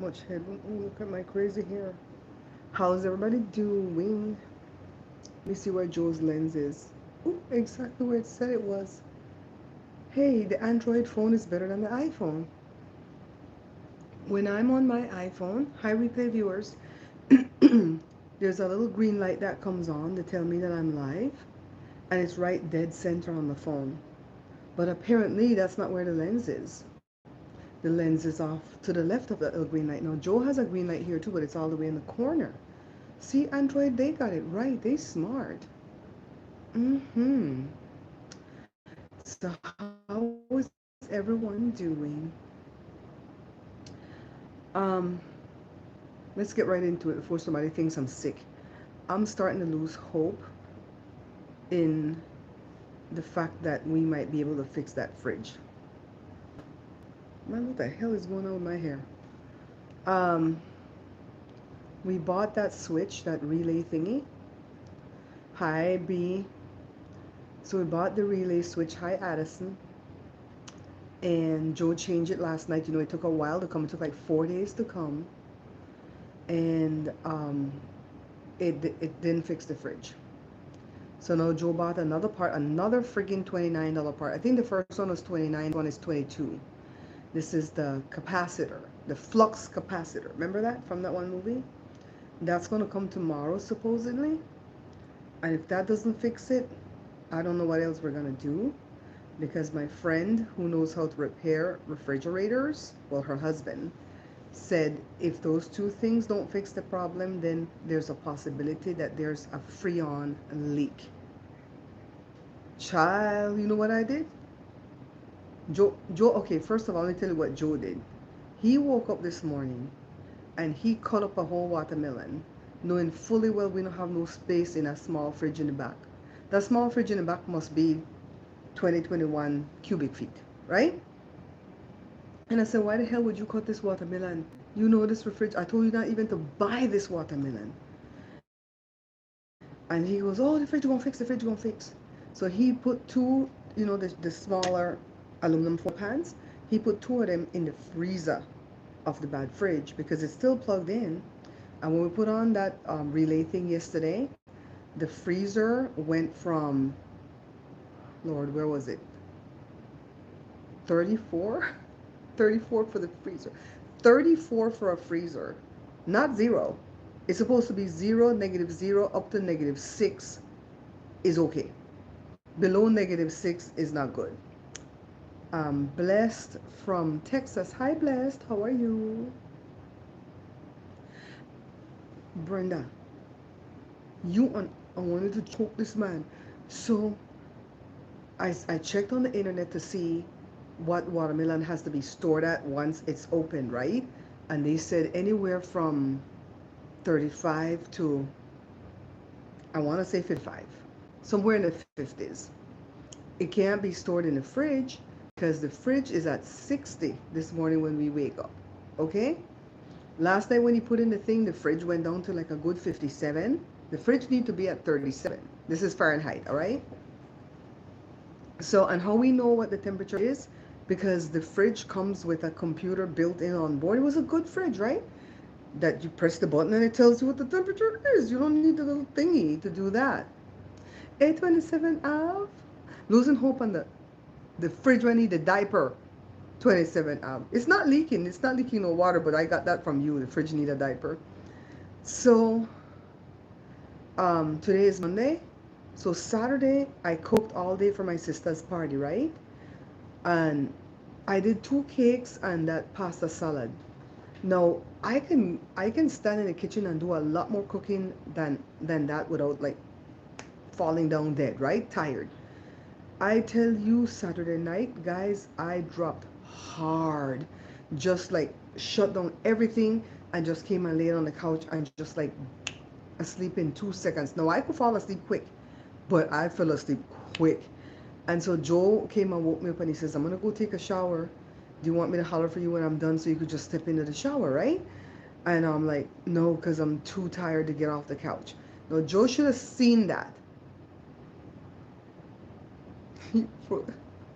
Much head. Ooh, look at my crazy hair. How's everybody doing? Let me see where Joe's lens is. Ooh, exactly where it said it was. Hey, the Android phone is better than the iPhone. When I'm on my iPhone, hi replay viewers, there's a little green light that comes on to tell me that I'm live, and it's right dead center on the phone. But apparently, that's not where the lens is. The lens is off to the left of that little green light. Now, Joe has a green light here too, but it's all the way in the corner. See, Android, they got it right. They smart. Mm-hmm. So how is everyone doing? Um, let's get right into it before somebody thinks I'm sick. I'm starting to lose hope in the fact that we might be able to fix that fridge. Man, what the hell is going on with my hair? Um, we bought that switch, that relay thingy. Hi, B. So we bought the relay switch. Hi, Addison. And Joe changed it last night. You know, it took a while to come. It took like 4 days to come. And it didn't fix the fridge. So now Joe bought another part, another friggin' $29 part. I think the first one was 29, this one is 22. This is the capacitor, the flux capacitor. Remember that from that one movie? That's going to come tomorrow, supposedly. And if that doesn't fix it, I don't know what else we're going to do. Because my friend who knows how to repair refrigerators, well, her husband, said if those two things don't fix the problem, then there's a possibility that there's a freon leak. Child, you know what I did? Joe, okay, first of all, let me tell you what Joe did. He woke up this morning and he cut up a whole watermelon, knowing fully well we don't have no space in a small fridge in the back. That small fridge in the back must be 2021 cubic feet, right? And I said, why the hell would you cut this watermelon? You know this fridge. I told you not even to buy this watermelon. And he goes, oh, the fridge gonna fix, the fridge gonna fix. So he put two, the smaller aluminum foil pans. He put two of them in the freezer of the bad fridge because it's still plugged in. And when we put on that relay thing yesterday, the freezer went from, Lord, where was it? 34? 34 for the freezer. 34 for a freezer, not zero. It's supposed to be zero, -0, up to -6 is okay. Below -6 is not good. Blessed from Texas. Hi, Blessed. How are you? Brenda, I wanted to choke this man. So I checked on the internet to see what watermelon has to be stored at once it's open, right? And they said anywhere from 35 to, I want to say 55, somewhere in the 50s. It can't be stored in the fridge because the fridge is at 60 this morning when we wake up. Okay? Last night when he put in the thing, the fridge went down to like a good 57. The fridge need to be at 37. This is Fahrenheit, all right? So, and how we know what the temperature is? Because the fridge comes with a computer built in on board. It was a good fridge, right? That you press the button and it tells you what the temperature is. You don't need the little thingy to do that. 827 Av. Losing hope on the fridge when I need the diaper. 27 Av. It's not leaking. It's not leaking no water, but I got that from you. The fridge need a diaper. So today is Monday. So Saturday I cooked all day for my sister's party, right? And I did 2 cakes and that pasta salad. Now I can stand in the kitchen and do a lot more cooking than that without like falling down dead, right? Tired. I tell you, Saturday night, guys, I dropped hard. Just like shut down everything and just came and laid on the couch and just like asleep in 2 seconds. Now I could fall asleep quick, but I fell asleep quick. And so Joe came and woke me up and he says, I'm gonna go take a shower. Do you want me to holler for you when I'm done so you could just step into the shower, right? And I'm like, no, because I'm too tired to get off the couch. Now Joe should have seen that.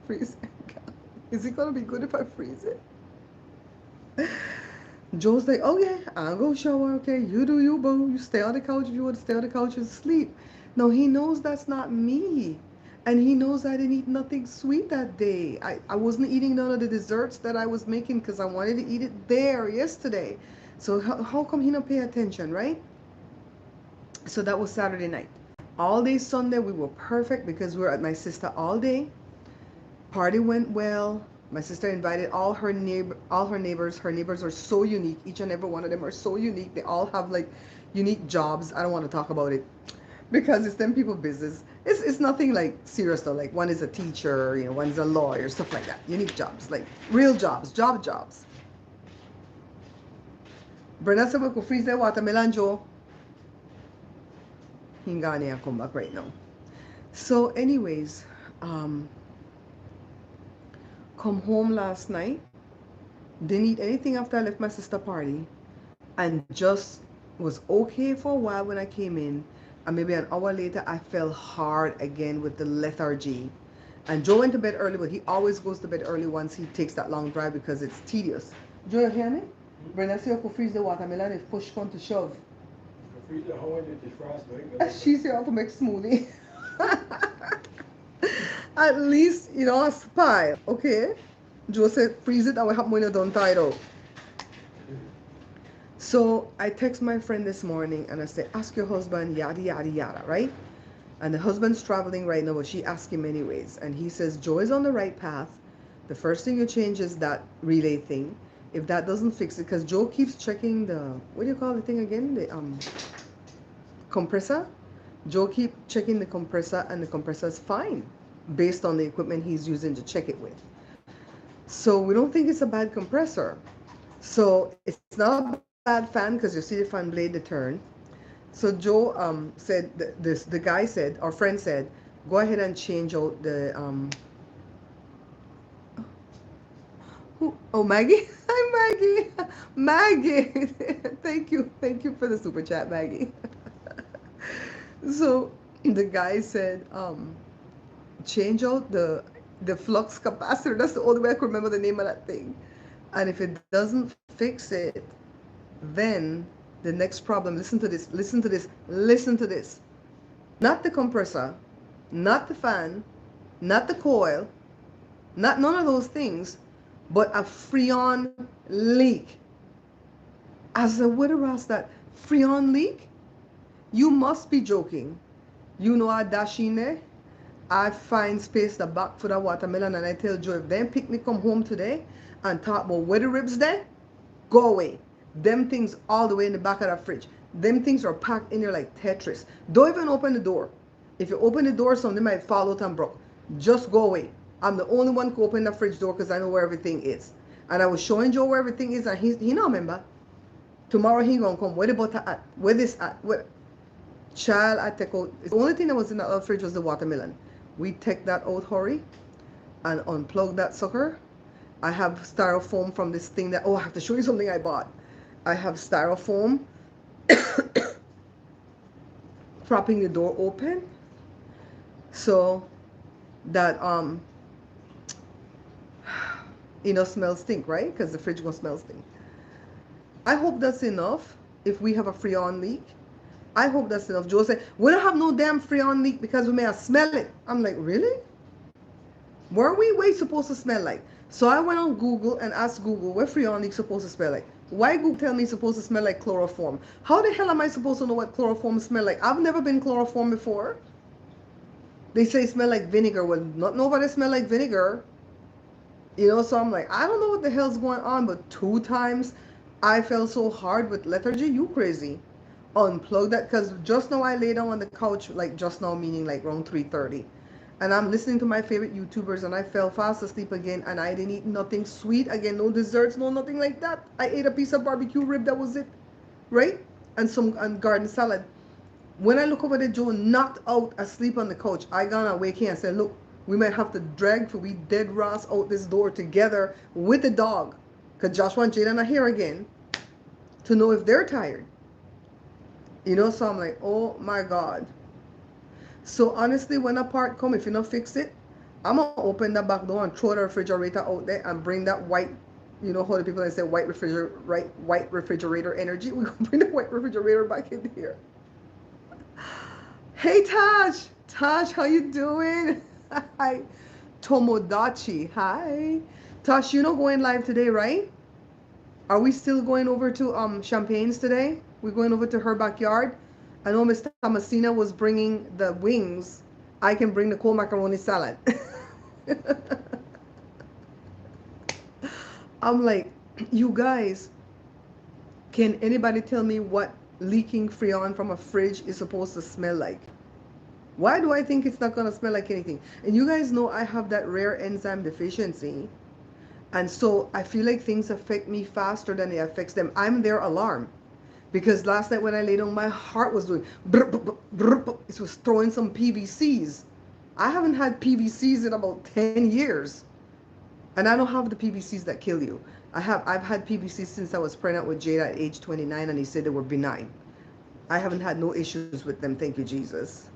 Freeze. Is it gonna be good if I freeze it? Joe's like, oh yeah, I'll go shower, okay? You do you, boo. You stay on the couch if you want to stay on the couch and sleep. No, he knows that's not me. And he knows I didn't eat nothing sweet that day. I wasn't eating none of the desserts that I was making because I wanted to eat it there yesterday. So how come he not pay attention, right? So that was Saturday night. All day Sunday, we were perfect because we were at my sister all day. Party went well. My sister invited all her neighbors. Her neighbors are so unique. Each and every one of them are so unique. They all have like unique jobs. I don't want to talk about it because it's them people business. It's nothing like serious though. Like one is a teacher, one's a lawyer, stuff like that. Unique jobs, like real jobs, jobs. Brenda said we could freeze their watermelon, Joe. Hingani and come back right now. So, anyways, um, come home last night. Didn't eat anything after I left my sister party, and just was okay for a while when I came in. And maybe an hour later, I fell hard again with the lethargy. And Joe went to bed early, but he always goes to bed early once he takes that long drive because it's tedious. Joe, you hear me? Brenda said you could freeze the watermelon if push come to shove. Freeze the whole into frost, right? She's here to make smoothie. At least, a spy, okay? Joe said, freeze it and we have when you're done tied out. So I text my friend this morning and I say, ask your husband, yada, yada, yada, right? And the husband's traveling right now, but she asked him anyways. And he says, Joe is on the right path. The first thing you change is that relay thing. If that doesn't fix it, because Joe keeps checking the, what do you call the thing again? The compressor. Joe keep checking the compressor and the compressor is fine based on the equipment he's using to check it with. So we don't think it's a bad compressor. So it's not a bad fan because you see the fan blade to turn. So Joe said the guy said, our friend said, go ahead and change out the oh, Maggie. Hi, Maggie. Maggie. Thank you for the super chat, Maggie. So the guy said, change out the flux capacitor. That's the only way I can remember the name of that thing. And if it doesn't fix it, then the next problem, listen to this. Not the compressor, not the fan, not the coil, not none of those things, but a freon leak. I said, what around that freon leak? You must be joking. You know I dash in there. I find space the back for the watermelon and I tell Joe, if them picnic come home today and talk about where the ribs there, go away. Them things all the way in the back of the fridge. Them things are packed in there like Tetris. Don't even open the door. If you open the door, something might fall out and broke. Just go away. I'm the only one who open the fridge door because I know where everything is. And I was showing Joe where everything is and he not remember. Tomorrow he gonna come. Where the butter at? Where this at? Where? Child, I take out. The only thing that was in the fridge was the watermelon. We take that out, hurry, and unplug that sucker. I have styrofoam from this thing that, oh, I have to show you something I bought. I have styrofoam propping the door open so that smells stink, right? Because the fridge gonna smell stink. I hope that's enough if we have a freon leak. I hope that's enough. Joe said, we don't have no damn freon leak because we may have smell it. I'm like, really? Where we supposed to smell like? So I went on Google and asked Google what freon leak supposed to smell like. Why Google tell me it's supposed to smell like chloroform? How the hell am I supposed to know what chloroform smell like? I've never been chloroform before. They say it smell like vinegar. Well, not nobody smell like vinegar. So I'm like, I don't know what the hell's going on, but 2 times I felt so hard with lethargy. You crazy. Unplug that because just now I lay down on the couch, like just now meaning like around 3:30. And I'm listening to my favorite YouTubers and I fell fast asleep again and I didn't eat nothing sweet again, no desserts, no nothing like that. I ate a piece of barbecue rib, that was it, right? And garden salad. When I look over there, Joe knocked out asleep on the couch. I gonna wake here and say, look, we might have to drag for we dead Ross out this door together with the dog, because Joshua and Jada are not here again, to know if they're tired. So I'm like, oh my God. So honestly, when a part come, if you don't fix it, I'm gonna open the back door and throw the refrigerator out there and bring that white You know how the people that say white refrigerator energy. We're gonna bring the white refrigerator back in here. Hey Taj, Taj, how you doing? Hi, Tomodachi. Hi, Tosh. You know going live today, right? Are we still going over to Champagne's today? We're going over to her backyard. I know Miss Thomasina was bringing the wings. I can bring the cold macaroni salad. I'm like, you guys, can anybody tell me what leaking Freon from a fridge is supposed to smell like? Why do I think it's not going to smell like anything? And you guys know I have that rare enzyme deficiency. And so I feel like things affect me faster than it affects them. I'm their alarm. Because last night when I laid on, my heart was doing brr, brr, brr, brr, brr. It was throwing some PVCs. I haven't had PVCs in about 10 years. And I don't have the PVCs that kill you. I've had PVCs since I was pregnant with Jada at age 29, and he said they were benign. I haven't had no issues with them, thank you, Jesus.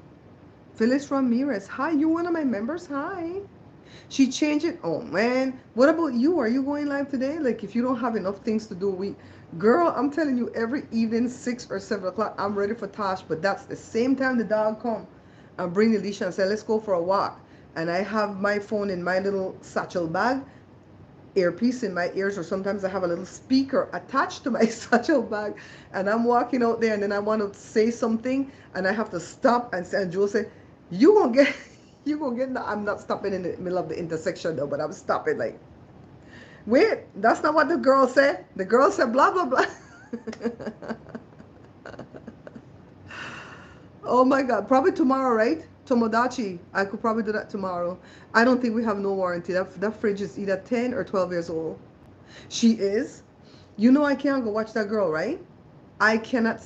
Phyllis Ramirez, hi, you one of my members? Hi. She changed it. Oh man, what about you? Are you going live today? Like if you don't have enough things to do, girl, I'm telling you, every evening 6 or 7 o'clock, I'm ready for Tosh. But that's the same time the dog come and bring Alicia and say, let's go for a walk. And I have my phone in my little satchel bag, earpiece in my ears, or sometimes I have a little speaker attached to my satchel bag, and I'm walking out there, and then I want to say something, and I have to stop and say, and Joe said, "You gonna get, you gonna get." I'm not stopping in the middle of the intersection though, but I'm stopping like, wait, that's not what the girl said. The girl said blah blah blah. Oh my God, probably tomorrow, right? Tomodachi. I could probably do that tomorrow. I don't think we have no warranty. That fridge is either 10 or 12 years old. She is. You know I can't go watch that girl, right? I cannot.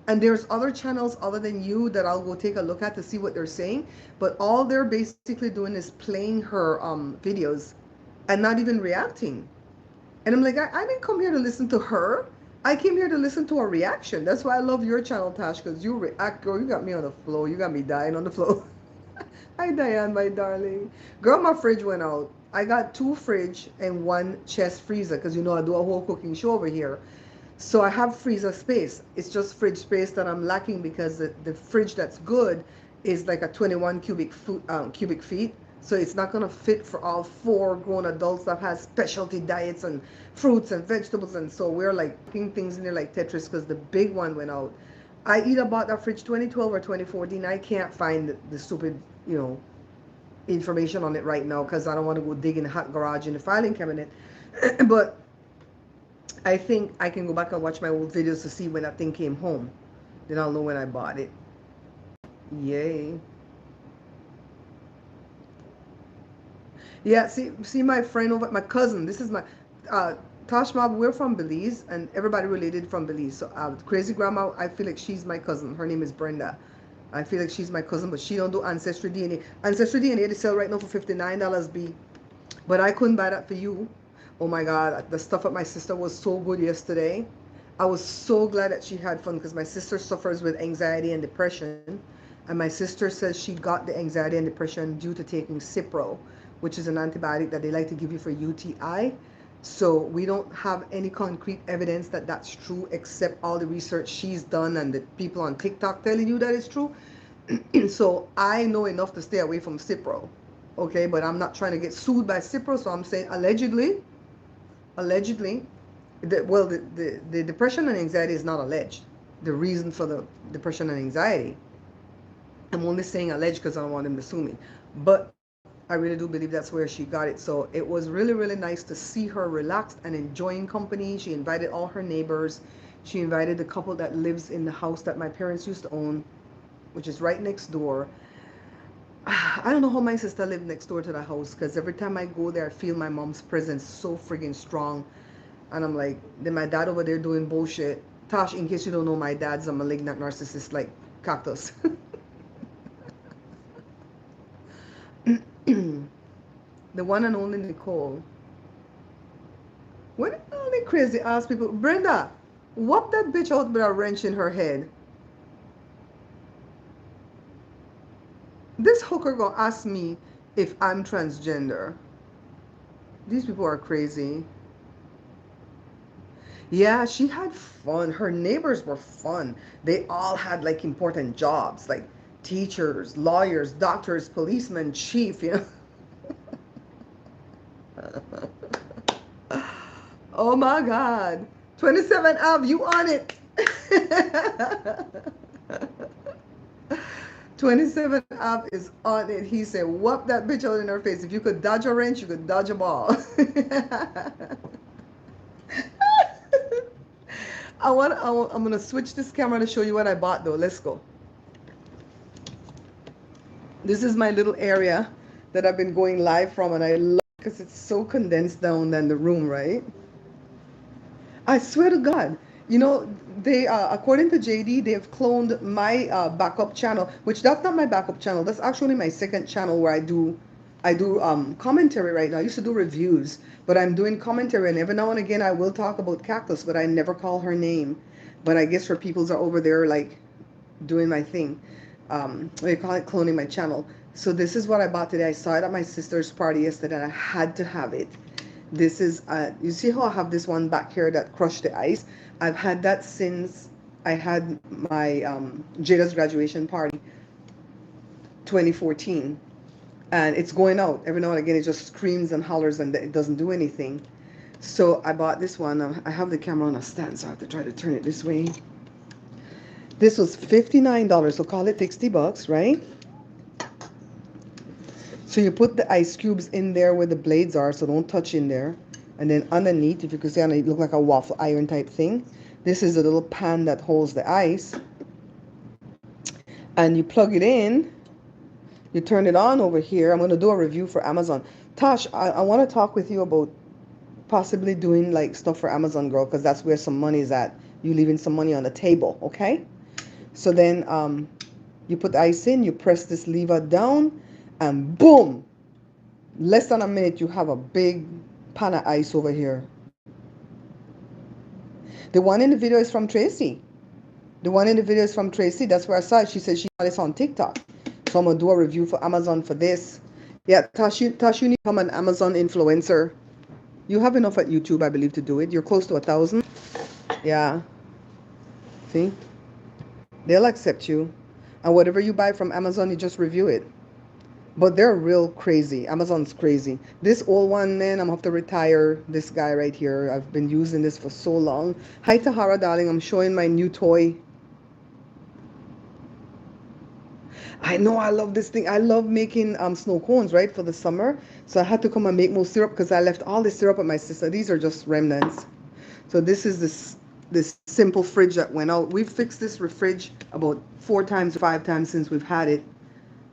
And there's other channels other than you that I'll go take a look at to see what they're saying. But all they're basically doing is playing her videos and not even reacting. And I'm like, I didn't come here to listen to her. I came here to listen to a reaction. That's why I love your channel, Tash, because you react, girl. You got me on the floor. You got me dying on the floor. Hi, Diane, my darling. Girl, my fridge went out. I got 2 fridge and 1 chest freezer because, you know, I do a whole cooking show over here. So I have freezer space. It's just fridge space that I'm lacking because the fridge that's good is like a 21 cubic feet. So it's not going to fit for all 4 grown adults that has specialty diets and fruits and vegetables. And so we're like putting things in there like Tetris because the big one went out. I either bought that fridge 2012 or 2014. I can't find the stupid, you know, information on it right now because I don't want to go dig in the hot garage in the filing cabinet. But I think I can go back and watch my old videos to see when that thing came home. Then I'll know when I bought it. Yay. Yeah, see my friend over, my cousin. This is my Tosh Mob. We're from Belize, and everybody related from Belize. So Crazy Grandma, I feel like she's my cousin. Her name is Brenda. I feel like she's my cousin, but she don't do Ancestry DNA. Ancestry DNA they sell right now for $59 B. But I couldn't buy that for you. Oh my God, the stuff at my sister was so good yesterday. I was so glad that she had fun because my sister suffers with anxiety and depression. And my sister says she got the anxiety and depression due to taking Cipro, which is an antibiotic that they like to give you for UTI. So we don't have any concrete evidence that that's true except all the research she's done and the people on TikTok telling you that it's true. So I know enough to stay away from Cipro. Okay, but I'm not trying to get sued by Cipro, so I'm saying allegedly, the depression and anxiety is not alleged. The reason for the depression and anxiety, I'm only saying alleged because I don't want them to sue me. But I really do believe that's where she got it. So it was really, really nice to see her relaxed and enjoying company. She invited all her neighbors. She invited the couple that lives in the house that my parents used to own, which is right next door. I don't know how my sister lived next door to the house because every time I go there, I feel my mom's presence so friggin' strong. And I'm like, then my dad over there doing bullshit. Tosh, in case you don't know, my dad's a malignant narcissist like Cactus. The one and only Nicole. When only crazy ass people, Brenda, whoop that bitch out with a wrench in her head. This hooker gonna ask me if I'm transgender. These people are crazy. Yeah, she had fun. Her neighbors were fun. They all had like important jobs, like teachers, lawyers, doctors, policemen, chief, you know. Oh my God. 27 Av, you on it. 27 Av is on it. He said, whoop that bitch out in her face. If you could dodge a wrench, you could dodge a ball. I'm gonna switch this camera to show you what I bought though. Let's go. This is my little area that I've been going live from, and I love it because it's so condensed down than the room, right? I swear to God, you know, they according to JD, they've cloned my backup channel, which that's not my backup channel. That's actually my second channel where I do commentary right now. I used to do reviews, but I'm doing commentary, and every now and again I will talk about Cactus, but I never call her name. But I guess her peoples are over there like doing my thing. They call it cloning my channel. So this is what I bought today. I saw it at my sister's party yesterday, and I had to have it. This is, you see how I have this one back here that crushed the ice? I've had that since I had my Jada's graduation party, 2014. And it's going out. Every now and again, it just screams and hollers and it doesn't do anything. So I bought this one. I have the camera on a stand, so I have to try to turn it this way. This was $59, so call it 60 bucks, right? So you put the ice cubes in there where the blades are, so don't touch in there. And then underneath, if you can see, it look like a waffle iron type thing. This is a little pan that holds the ice. And you plug it in. You turn it on over here. I'm going to do a review for Amazon. Tosh, I want to talk with you about possibly doing like stuff for Amazon, girl, because that's where some money is at. You leaving some money on the table, okay? So then you put the ice in, you press this lever down, and boom! Less than a minute, you have a big pan of ice over here. The one in the video is from Tracy. The one in the video is from Tracy. That's where I saw it. She said she saw this on TikTok. So I'm going to do a review for Amazon for this. Yeah, Tash, you need to become an Amazon influencer. You have enough at YouTube, I believe, to do it. You're close to 1,000. Yeah. See? They'll accept you. And whatever you buy from Amazon, you just review it. But they're real crazy. Amazon's crazy. This old one, man, I'm going to have to retire this guy right here. I've been using this for so long. Hi, Tahara, darling. I'm showing my new toy. I know I love this thing. I love making snow cones, right, for the summer. So I had to come and make more syrup because I left all the syrup at my sister. These are just remnants. So this is this simple fridge that went out. We've fixed this fridge about 4 times, 5 times since we've had it.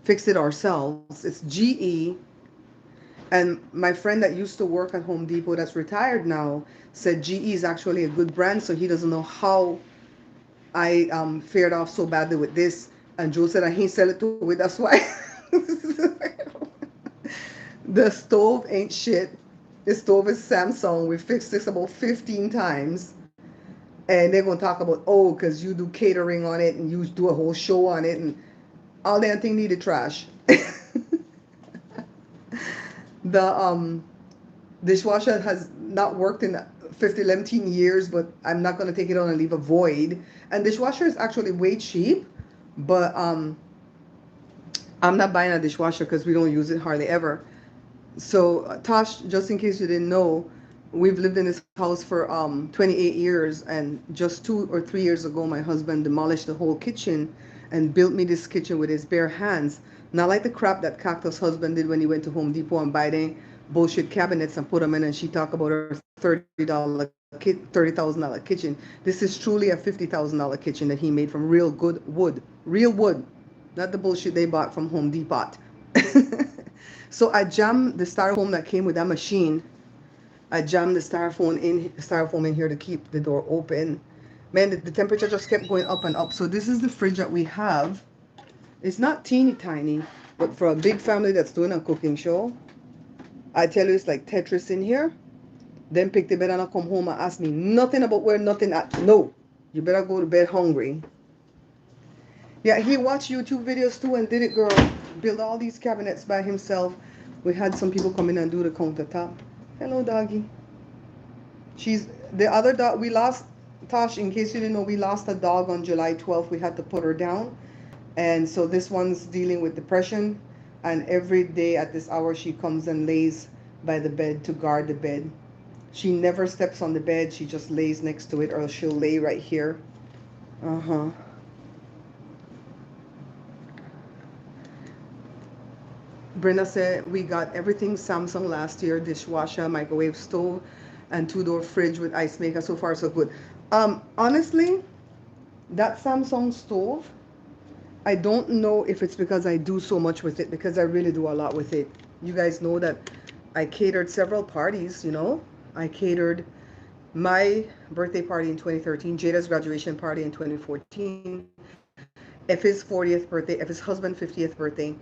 Fixed it ourselves. It's GE. And my friend that used to work at Home Depot that's retired now said GE is actually a good brand, so he doesn't know how I fared off so badly with this. And Joe said I ain't sell it to it, that's why. The stove ain't shit. The stove is Samsung. We fixed this about 15 times. And they're going to talk about, oh, because you do catering on it and you do a whole show on it. And all that thing needed trash. The dishwasher has not worked in 15 years, but I'm not going to take it on and leave a void. And dishwasher is actually way cheap, but I'm not buying a dishwasher because we don't use it hardly ever. So Tosh, just in case you didn't know, we've lived in this house for 28 years, and just 2 or 3 years ago, my husband demolished the whole kitchen and built me this kitchen with his bare hands. Not like the crap that Cactus' husband did when he went to Home Depot and buy the bullshit cabinets and put them in, and she talked about her $30,000 kitchen. This is truly a $50,000 kitchen that he made from real good wood. Real wood. Not the bullshit they bought from Home Depot. So I jammed the styrofoam that came with that machine. I jammed the styrofoam in here to keep the door open. Man, the temperature just kept going up and up. So this is the fridge that we have. It's not teeny tiny, but for a big family that's doing a cooking show, I tell you, it's like Tetris in here. Then pick the bed and I come home and ask me nothing about where nothing at. No, you better go to bed hungry. Yeah, he watched YouTube videos too and did it, girl. Build all these cabinets by himself. We had some people come in and do the countertop. Hello, doggy. She's The other dog we lost, Tosh, in case you didn't know, we lost a dog on July 12th. We had to put her down. And so this one's dealing with depression. And every day at this hour, she comes and lays by the bed to guard the bed. She never steps on the bed. She just lays next to it, or she'll lay right here. Uh-huh. Brenda said we got everything Samsung last year: dishwasher, microwave, stove, and two-door fridge with ice maker. So far, so good. Honestly, that Samsung stove, I don't know if it's because I do so much with it, because I really do a lot with it. You guys know that I catered several parties, you know. I catered my birthday party in 2013, Jada's graduation party in 2014, Effie's 40th birthday, Effie's husband's 50th birthday.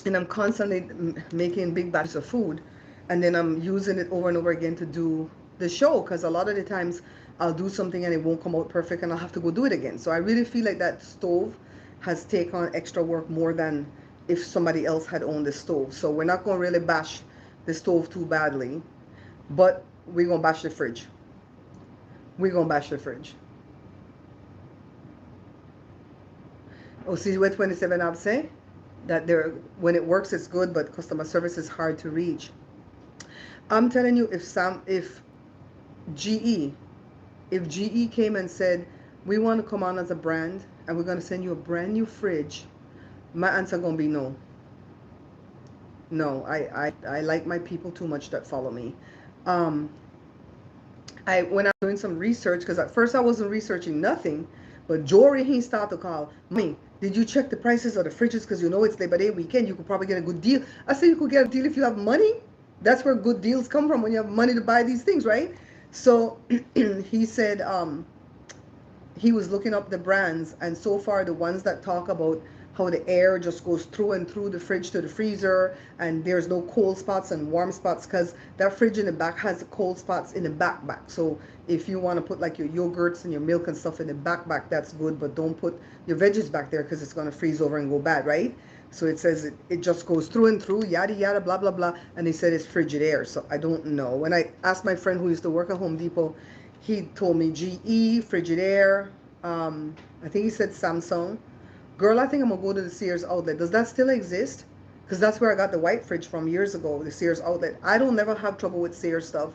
And I'm constantly making big batches of food. And then I'm using it over and over again to do the show, because a lot of the times I'll do something and it won't come out perfect and I'll have to go do it again. So I really feel like that stove has taken on extra work more than if somebody else had owned the stove. So we're not going to really bash the stove too badly, but we're going to bash the fridge. We're going to bash the fridge. Oh, see what 27 Ab say? That there, when it works, it's good, but customer service is hard to reach. I'm telling you, if GE came and said, we want to come on as a brand and we're going to send you a brand new fridge, my answer going to be no. No, I like my people too much that follow me. When I'm doing some research, because at first I wasn't researching nothing, but Jory, he started to call me. Did you check the prices of the fridges? Because you know it's Labor Day weekend. You could probably get a good deal. I said you could get a deal if you have money. That's where good deals come from, when you have money to buy these things, right? So he said he was looking up the brands, and so far the ones that talk about how the air just goes through and through the fridge to the freezer, and there's no cold spots and warm spots, because that fridge in the back has the cold spots in the back. So if you want to put like your yogurts and your milk and stuff in the back, that's good, but don't put your veggies back there because it's going to freeze over and go bad, right? So it says it just goes through and through, yada yada, blah blah blah, and they said it's frigid air. So I don't know. When I asked my friend who used to work at Home Depot, he told me GE, frigid air. I think he said Samsung. Girl, I think I'm gonna go to the Sears outlet. Does that still exist? Because that's where I got the white fridge from years ago, the Sears outlet. I don't never have trouble with Sears stuff.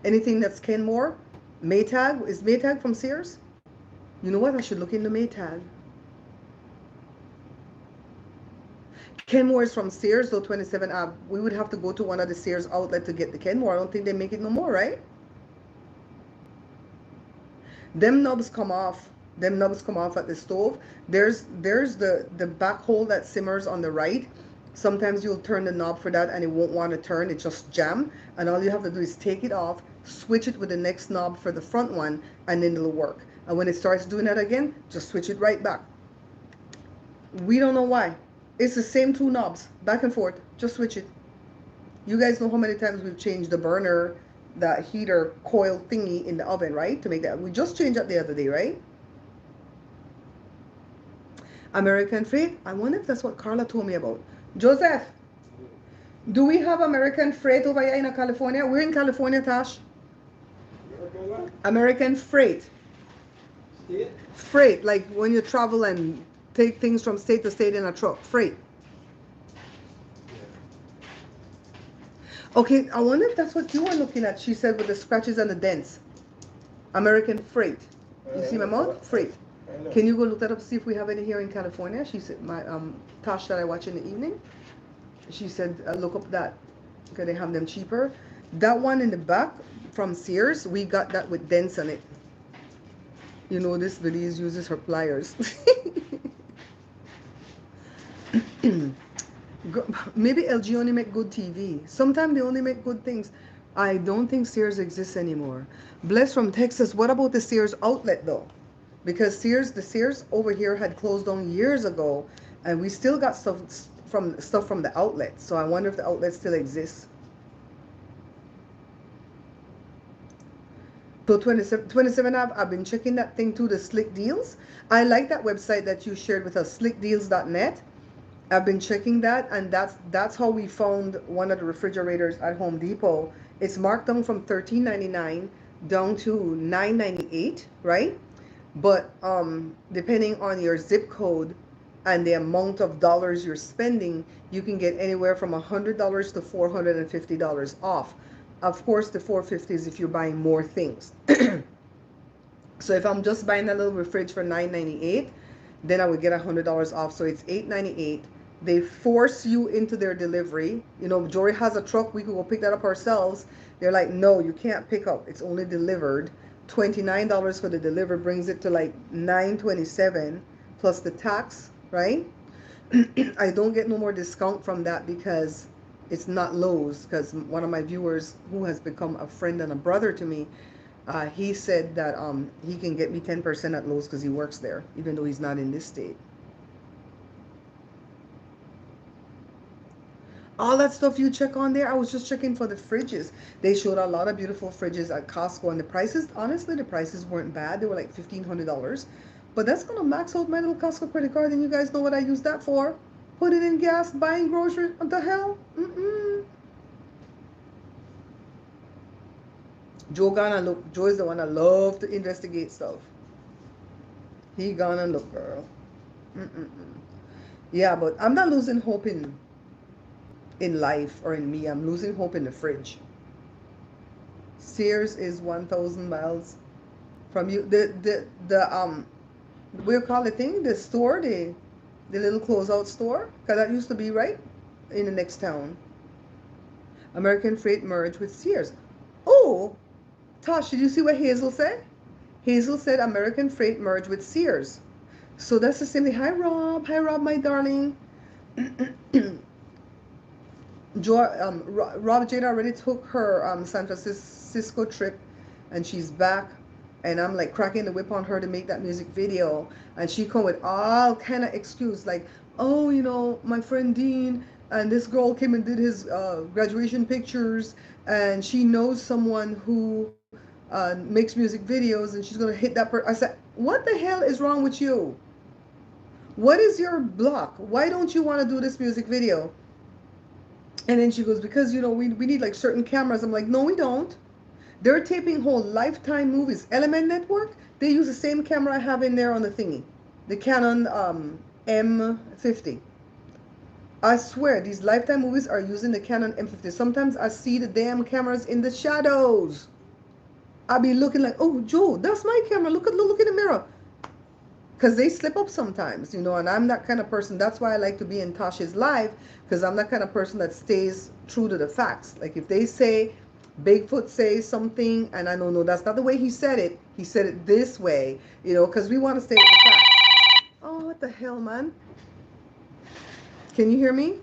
Anything that's Kenmore, Maytag. Is Maytag from Sears? You know what? I should look into Maytag. Kenmore is from Sears, though 27 Ave. We would have to go to one of the Sears outlet to get the Kenmore. I don't think they make it no more, right? Them knobs come off. Them knobs come off at the stove. There's the back hole that simmers on the right. Sometimes you'll turn the knob for that and it won't want to turn. It just jam. And all you have to do is take it off, switch it with the next knob for the front one, and then it'll work. And when it starts doing that again, just switch it right back. We don't know why. It's the same two knobs, back and forth. Just switch it. You guys know how many times we've changed the burner, the heater coil thingy in the oven, right? To make that. We just changed that the other day, right? American freight. I wonder if that's what Carla told me about. Joseph, do we have American freight over here in California? We're in California, Tash. American freight. State? Freight, like when you travel and take things from state to state in a truck. Freight. Okay, I wonder if that's what you were looking at. She said with the scratches and the dents. American freight. You see my mouth? Freight. Can you go look that up, see if we have any here in California? She said, my Tosh that I watch in the evening, she said, look up that, because they have them cheaper. That one in the back from Sears, we got that with dents on it. You know, this Belize uses her pliers. Maybe LG only make good TV. Sometimes they only make good things. I don't think Sears exists anymore. Bless from Texas. What about the Sears outlet though? Because the Sears over here had closed down years ago, and we still got stuff from the outlet. So I wonder if the outlet still exists. So 27 I've been checking that thing too, the Slick Deals. I like that website that you shared with us, slickdeals.net. I've been checking that, and that's how we found one of the refrigerators at Home Depot. It's marked down from $13.99 down to $9.98, right? But depending on your zip code and the amount of dollars you're spending, you can get anywhere from $100 to $450 off. Of course, the 450 is if you're buying more things. So if I'm just buying that little fridge for $9.98, then I would get $100 off. So it's $8.98. They force you into their delivery. You know, Jory has a truck. We could go pick that up ourselves. They're like, no, you can't pick up. It's only delivered. $29 for the deliver brings it to like $9.27 plus the tax, right? I don't get no more discount from that because it's not Lowe's. Because one of my viewers who has become a friend and a brother to me, he said that he can get me 10% at Lowe's because he works there, even though he's not in this state. All that stuff you check on there, I was just checking for the fridges. They showed a lot of beautiful fridges at Costco, and the prices, honestly, the prices weren't bad. They were like $1,500. But that's gonna max out my little Costco credit card, and you guys know what I use that for? Put it in gas, buying groceries. What the hell? Mm-mm. Joe gonna look. Joe is the one that love to investigate stuff. He gonna look, girl. Mm-mm-mm. Yeah, but I'm not losing hope in life or in me. I'm losing hope in the fridge. Sears is 1,000 miles from you. The we'll call it thing, the store, the little closeout store, because that used to be right in the next town. American Freight merged with Sears. Oh, Tosh, did you see what Hazel said? Hazel said American Freight merged with Sears. So that's the same thing. Hi, Rob. Hi, Rob, my darling. Rob Jada already took her San Francisco trip, and she's back. And I'm like cracking the whip on her to make that music video, and she come with all kind of excuse like, oh, you know, my friend Dean and this girl came and did his graduation pictures, and she knows someone who makes music videos, and she's gonna hit that person. I said, what the hell is wrong with you? What is your block? Why don't you want to do this music video? And then she goes, because, you know, we need like certain cameras. I'm like, no, we don't. They're taping whole Lifetime movies. Element Network, they use the same camera I have in there on the thingy. The Canon M50. I swear, these Lifetime movies are using the Canon M50. Sometimes I see the damn cameras in the shadows. I'll be looking like, oh, Joe, that's my camera. Look in the mirror. Because they slip up sometimes, you know, and I'm that kind of person. That's why I like to be in Tasha's live, because I'm that kind of person that stays true to the facts. Like if they say, Bigfoot says something, and I know, no, that's not the way he said it this way, you know, because we want to stay with the facts. Oh, what the hell, man? Can you hear me?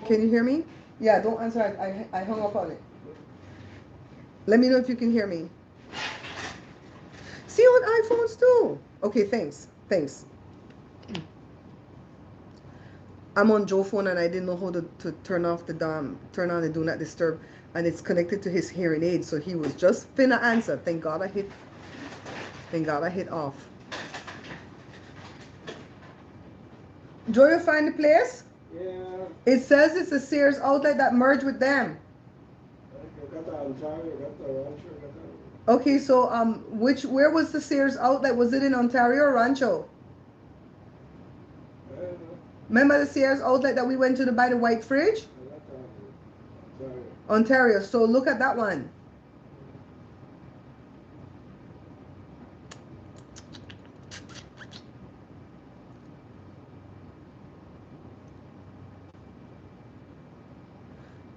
Can you hear me? Yeah, don't answer. I hung up on it. Let me know if you can hear me. See on iPhones too. Okay, thanks. I'm on Joe's phone and I didn't know how to turn off the turn on the do not disturb, and it's connected to his hearing aid, so he was just finna answer. Thank God I hit off. Joe, you find the place? Yeah. It says it's a Sears outlet that merged with them. Okay, so where was the Sears outlet? Was it in Ontario or Rancho? Remember the Sears outlet that we went to buy the white fridge? Ontario. So look at that one.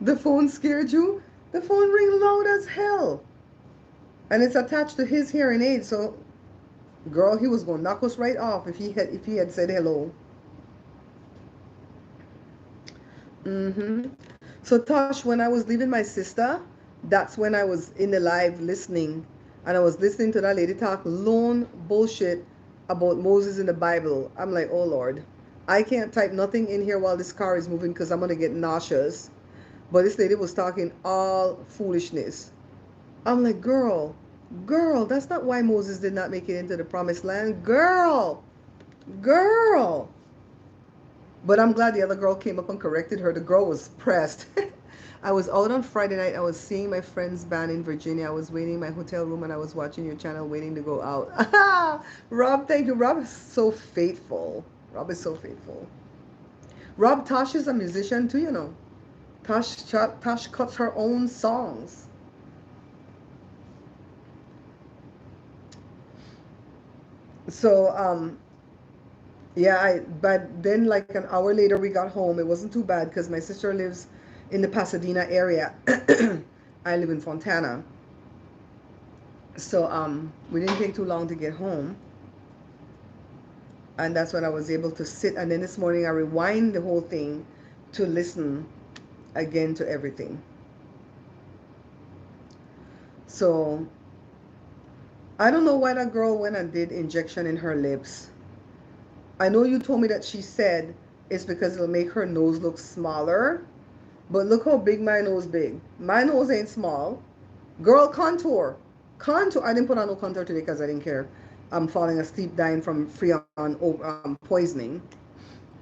The phone scared you? The phone ring loud as hell. And it's attached to his hearing aid, so girl, he was gonna knock us right off if he had said hello. So Tosh, when I was leaving my sister, that's when I was in the live listening, and I was listening to that lady talk lone bullshit about Moses in the Bible. I'm like, oh Lord, I can't type nothing in here while this car is moving because I'm gonna get nauseous. But this lady was talking all foolishness. I'm like, girl, that's not why Moses did not make it into the promised land. Girl. But I'm glad the other girl came up and corrected her. The girl was pressed. I was out on Friday night. I was seeing my friend's band in Virginia. I was waiting in my hotel room and I was watching your channel, waiting to go out. Rob, thank you. Rob is so faithful. Rob is so faithful. Rob, Tosh is a musician too, you know. Tosh cuts her own songs. So, yeah, but then like an hour later we got home. It wasn't too bad because my sister lives in the Pasadena area. I live in Fontana. So, we didn't take too long to get home. And that's when I was able to sit. And then this morning I rewind the whole thing to listen again to everything. So I don't know why that girl went and did injection in her lips. I know you told me that she said it's because it'll make her nose look smaller. But look how big my nose big. My nose ain't small. Girl, contour. Contour. I didn't put on no contour today because I didn't care. I'm falling asleep dying from Freon poisoning.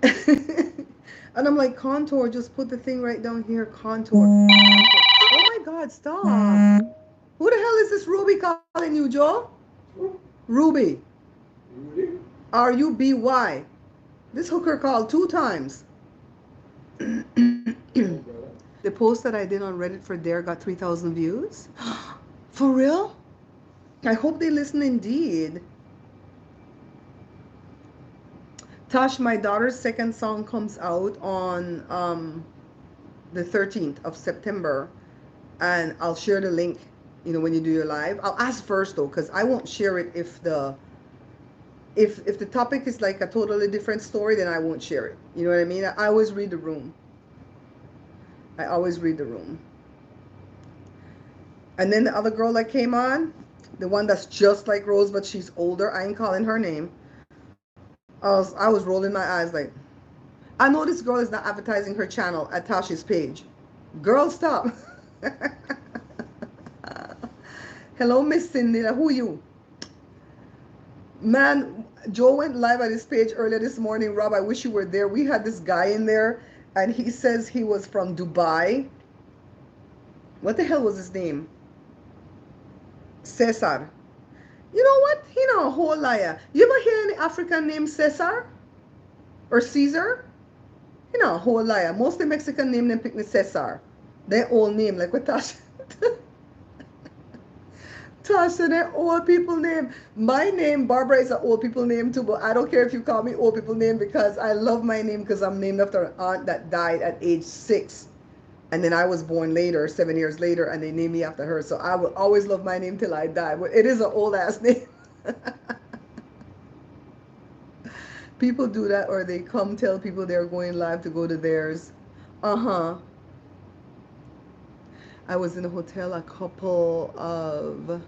And I'm like, contour, just put the thing right down here. Contour. Oh my God, stop. Who the hell is this Ruby calling you, Joe? Ruby. Ruby. This hooker called 2 times. The post that I did on Reddit for Dare got 3,000 views. For real? I hope they listen indeed. Tosh, my daughter's second song comes out on the 13th of September. And I'll share the link, you know, when you do your live. I'll ask first though, because I won't share it if the topic is like a totally different story, then I won't share it. You know what I mean? I always read the room. I always read the room. And then the other girl that came on, the one that's just like Rose, but she's older. I ain't calling her name. I was rolling my eyes like, I know this girl is not advertising her channel at Tasha's page. Girl, stop. Hello, Miss Cindy. Who you? Man, Joe went live at his page earlier this morning. Rob, I wish you were there. We had this guy in there, and he says he was from Dubai. What the hell was his name? Cesar. You know what? He not a whole liar. You ever hear any African name Cesar? Or Caesar? He not a whole liar. Most the Mexican name them pick me Cesar. Their old name, like what Tasha. Tasha, their old people name. My name, Barbara, is an old people name too, but I don't care if you call me old people name because I love my name because I'm named after an aunt that died at age 6. And then I was born later, 7 years later, and they named me after her. So I will always love my name till I die. But it is an old ass name. People do that, or they come tell people they're going live to go to theirs. Uh-huh. I was in a hotel a couple of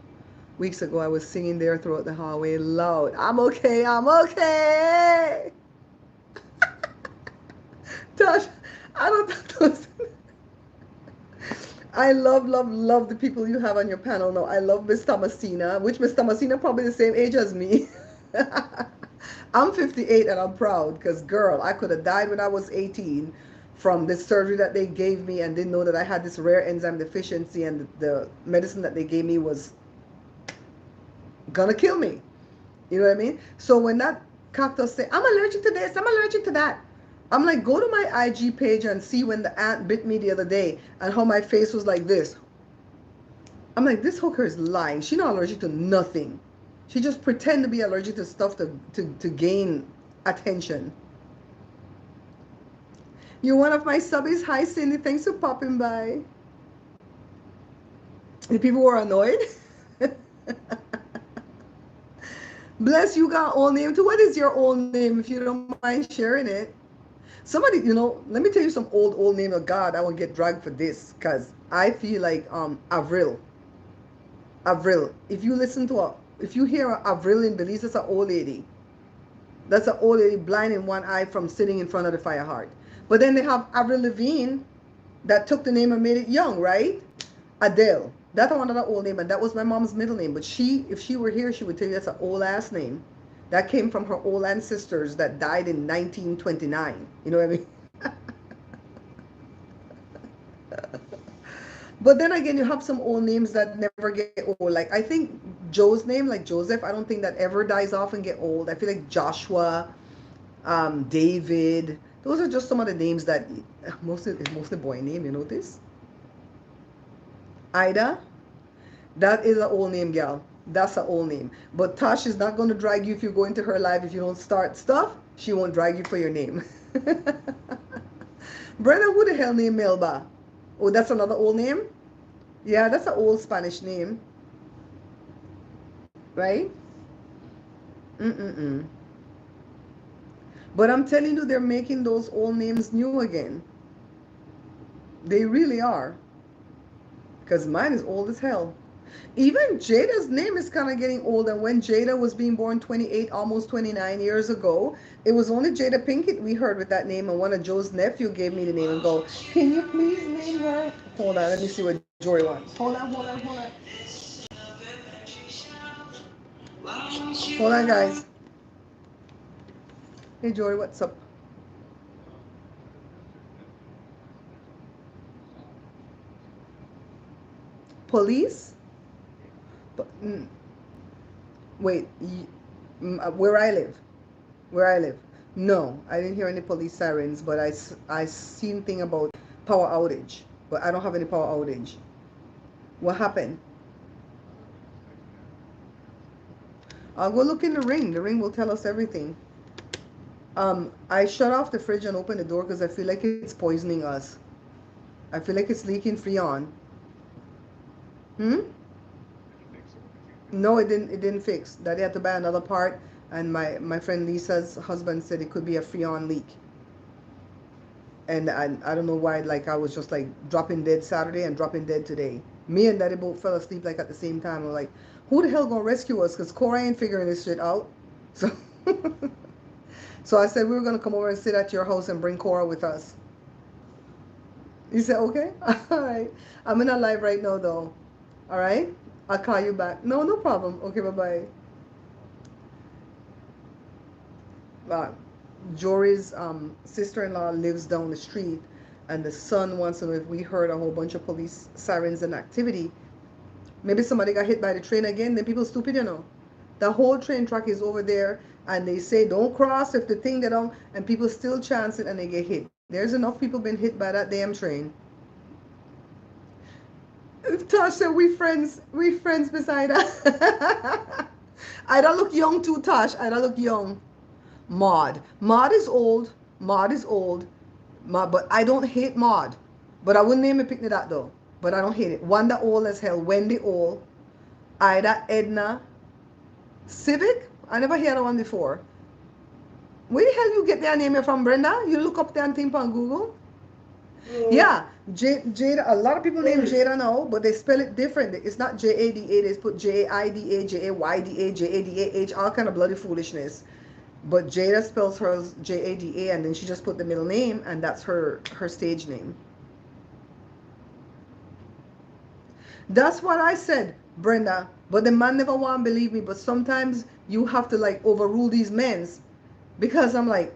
weeks ago. I was singing there throughout the hallway loud. I'm okay, I'm okay. Tosh, I don't think those. I love the people you have on your panel now. I love Miss Thomasina, which Miss Thomasina probably the same age as me. I'm 58 and I'm proud because, girl, I could have died when I was 18 from this surgery that they gave me and didn't know that I had this rare enzyme deficiency, and the medicine that they gave me was gonna kill me. You know what I mean? So when that cactus say, I'm allergic to this, I'm allergic to that, I'm like, go to my IG page and see when the ant bit me the other day and how my face was like this. I'm like, this hooker is lying. She's not allergic to nothing. She just pretend to be allergic to stuff to gain attention. You're one of my subbies. Hi, Cindy. Thanks for popping by. The people were annoyed. Bless, you got old name too. What is your old name, if you don't mind sharing it? Somebody, you know, let me tell you some old name of God. I will get dragged for this because I feel like Avril. Avril. If you hear Avril in Belize, that's an old lady. That's an old lady blind in one eye from sitting in front of the fire heart. But then they have Avril Lavigne that took the name and made it young, right? Adele. That's another old name, and that was my mom's middle name. But if she were here, she would tell you that's an old ass name. That came from her old ancestors that died in 1929. You know what I mean? But then again, you have some old names that never get old. Like I think Joe's name, like Joseph, I don't think that ever dies off and get old. I feel like Joshua, David. Those are just some of the names that mostly boy name. You notice? Ida, that is an old name, gal. That's an old name. But Tosh is not going to drag you if you go into her life. If you don't start stuff, she won't drag you for your name. Brenda, who the hell named Melba? Oh, that's another old name? Yeah, that's an old Spanish name, right? Mm-mm-mm. But I'm telling you, they're making those old names new again. They really are. Because mine is old as hell. Even Jada's name is kind of getting old. And when Jada was being born 28, almost 29 years ago, it was only Jada Pinkett we heard with that name. And one of Joe's nephew gave me the name and go, can you please name her? Hold on, let me see what Jory wants. Hold on. Hold on, guys. Hey, Jory, what's up? Police? Wait, where I live? Where I live? No, I didn't hear any police sirens, but I seen thing about power outage, but I don't have any power outage. What happened? I'll go look in the ring. The ring will tell us everything. I shut off the fridge and opened the door because I feel like it's poisoning us. I feel like it's leaking Freon. Hmm? No, it didn't fix. Daddy had to buy another part, and my friend Lisa's husband said it could be a Freon leak. And I don't know why, like I was just like dropping dead Saturday and dropping dead today. Me and Daddy both fell asleep like at the same time. We're like, who the hell gonna rescue us? Because Cora ain't figuring this shit out. So so I said we were gonna come over and sit at your house and bring Cora with us. He said, okay. All right. I'm in a live right now though. All right. I'll call you back. No, no problem. Okay, bye bye. Jory's sister-in-law lives down the street, and the son wants to know if we heard a whole bunch of police sirens and activity. Maybe somebody got hit by the train again. Then people stupid, you know. The whole train track is over there, and they say don't cross if the thing they don't, and people still chance it and they get hit. There's enough people been hit by that damn train. Tasha, we friends beside her. I don't look young too, Tosh. I don't look young. Maud is old. Maud is old. But I don't hate Maud. But I wouldn't name a picnic that though. But I don't hate it. Wanda old as hell. Wendy old. Ida, Edna. Civic? I never heard of one before. Where the hell you get their name from, Brenda? You look up their thing on Google? Yeah, Jada. A lot of people name Jada now, but they spell it different. It's not Jada. They put Jaida, Jayda, Jadah, all kind of bloody foolishness. But Jada spells hers Jada, and then she just put the middle name, and that's her stage name. That's what I said, Brenda. But the man never want to believe me. But sometimes you have to like overrule these men's, because I'm like,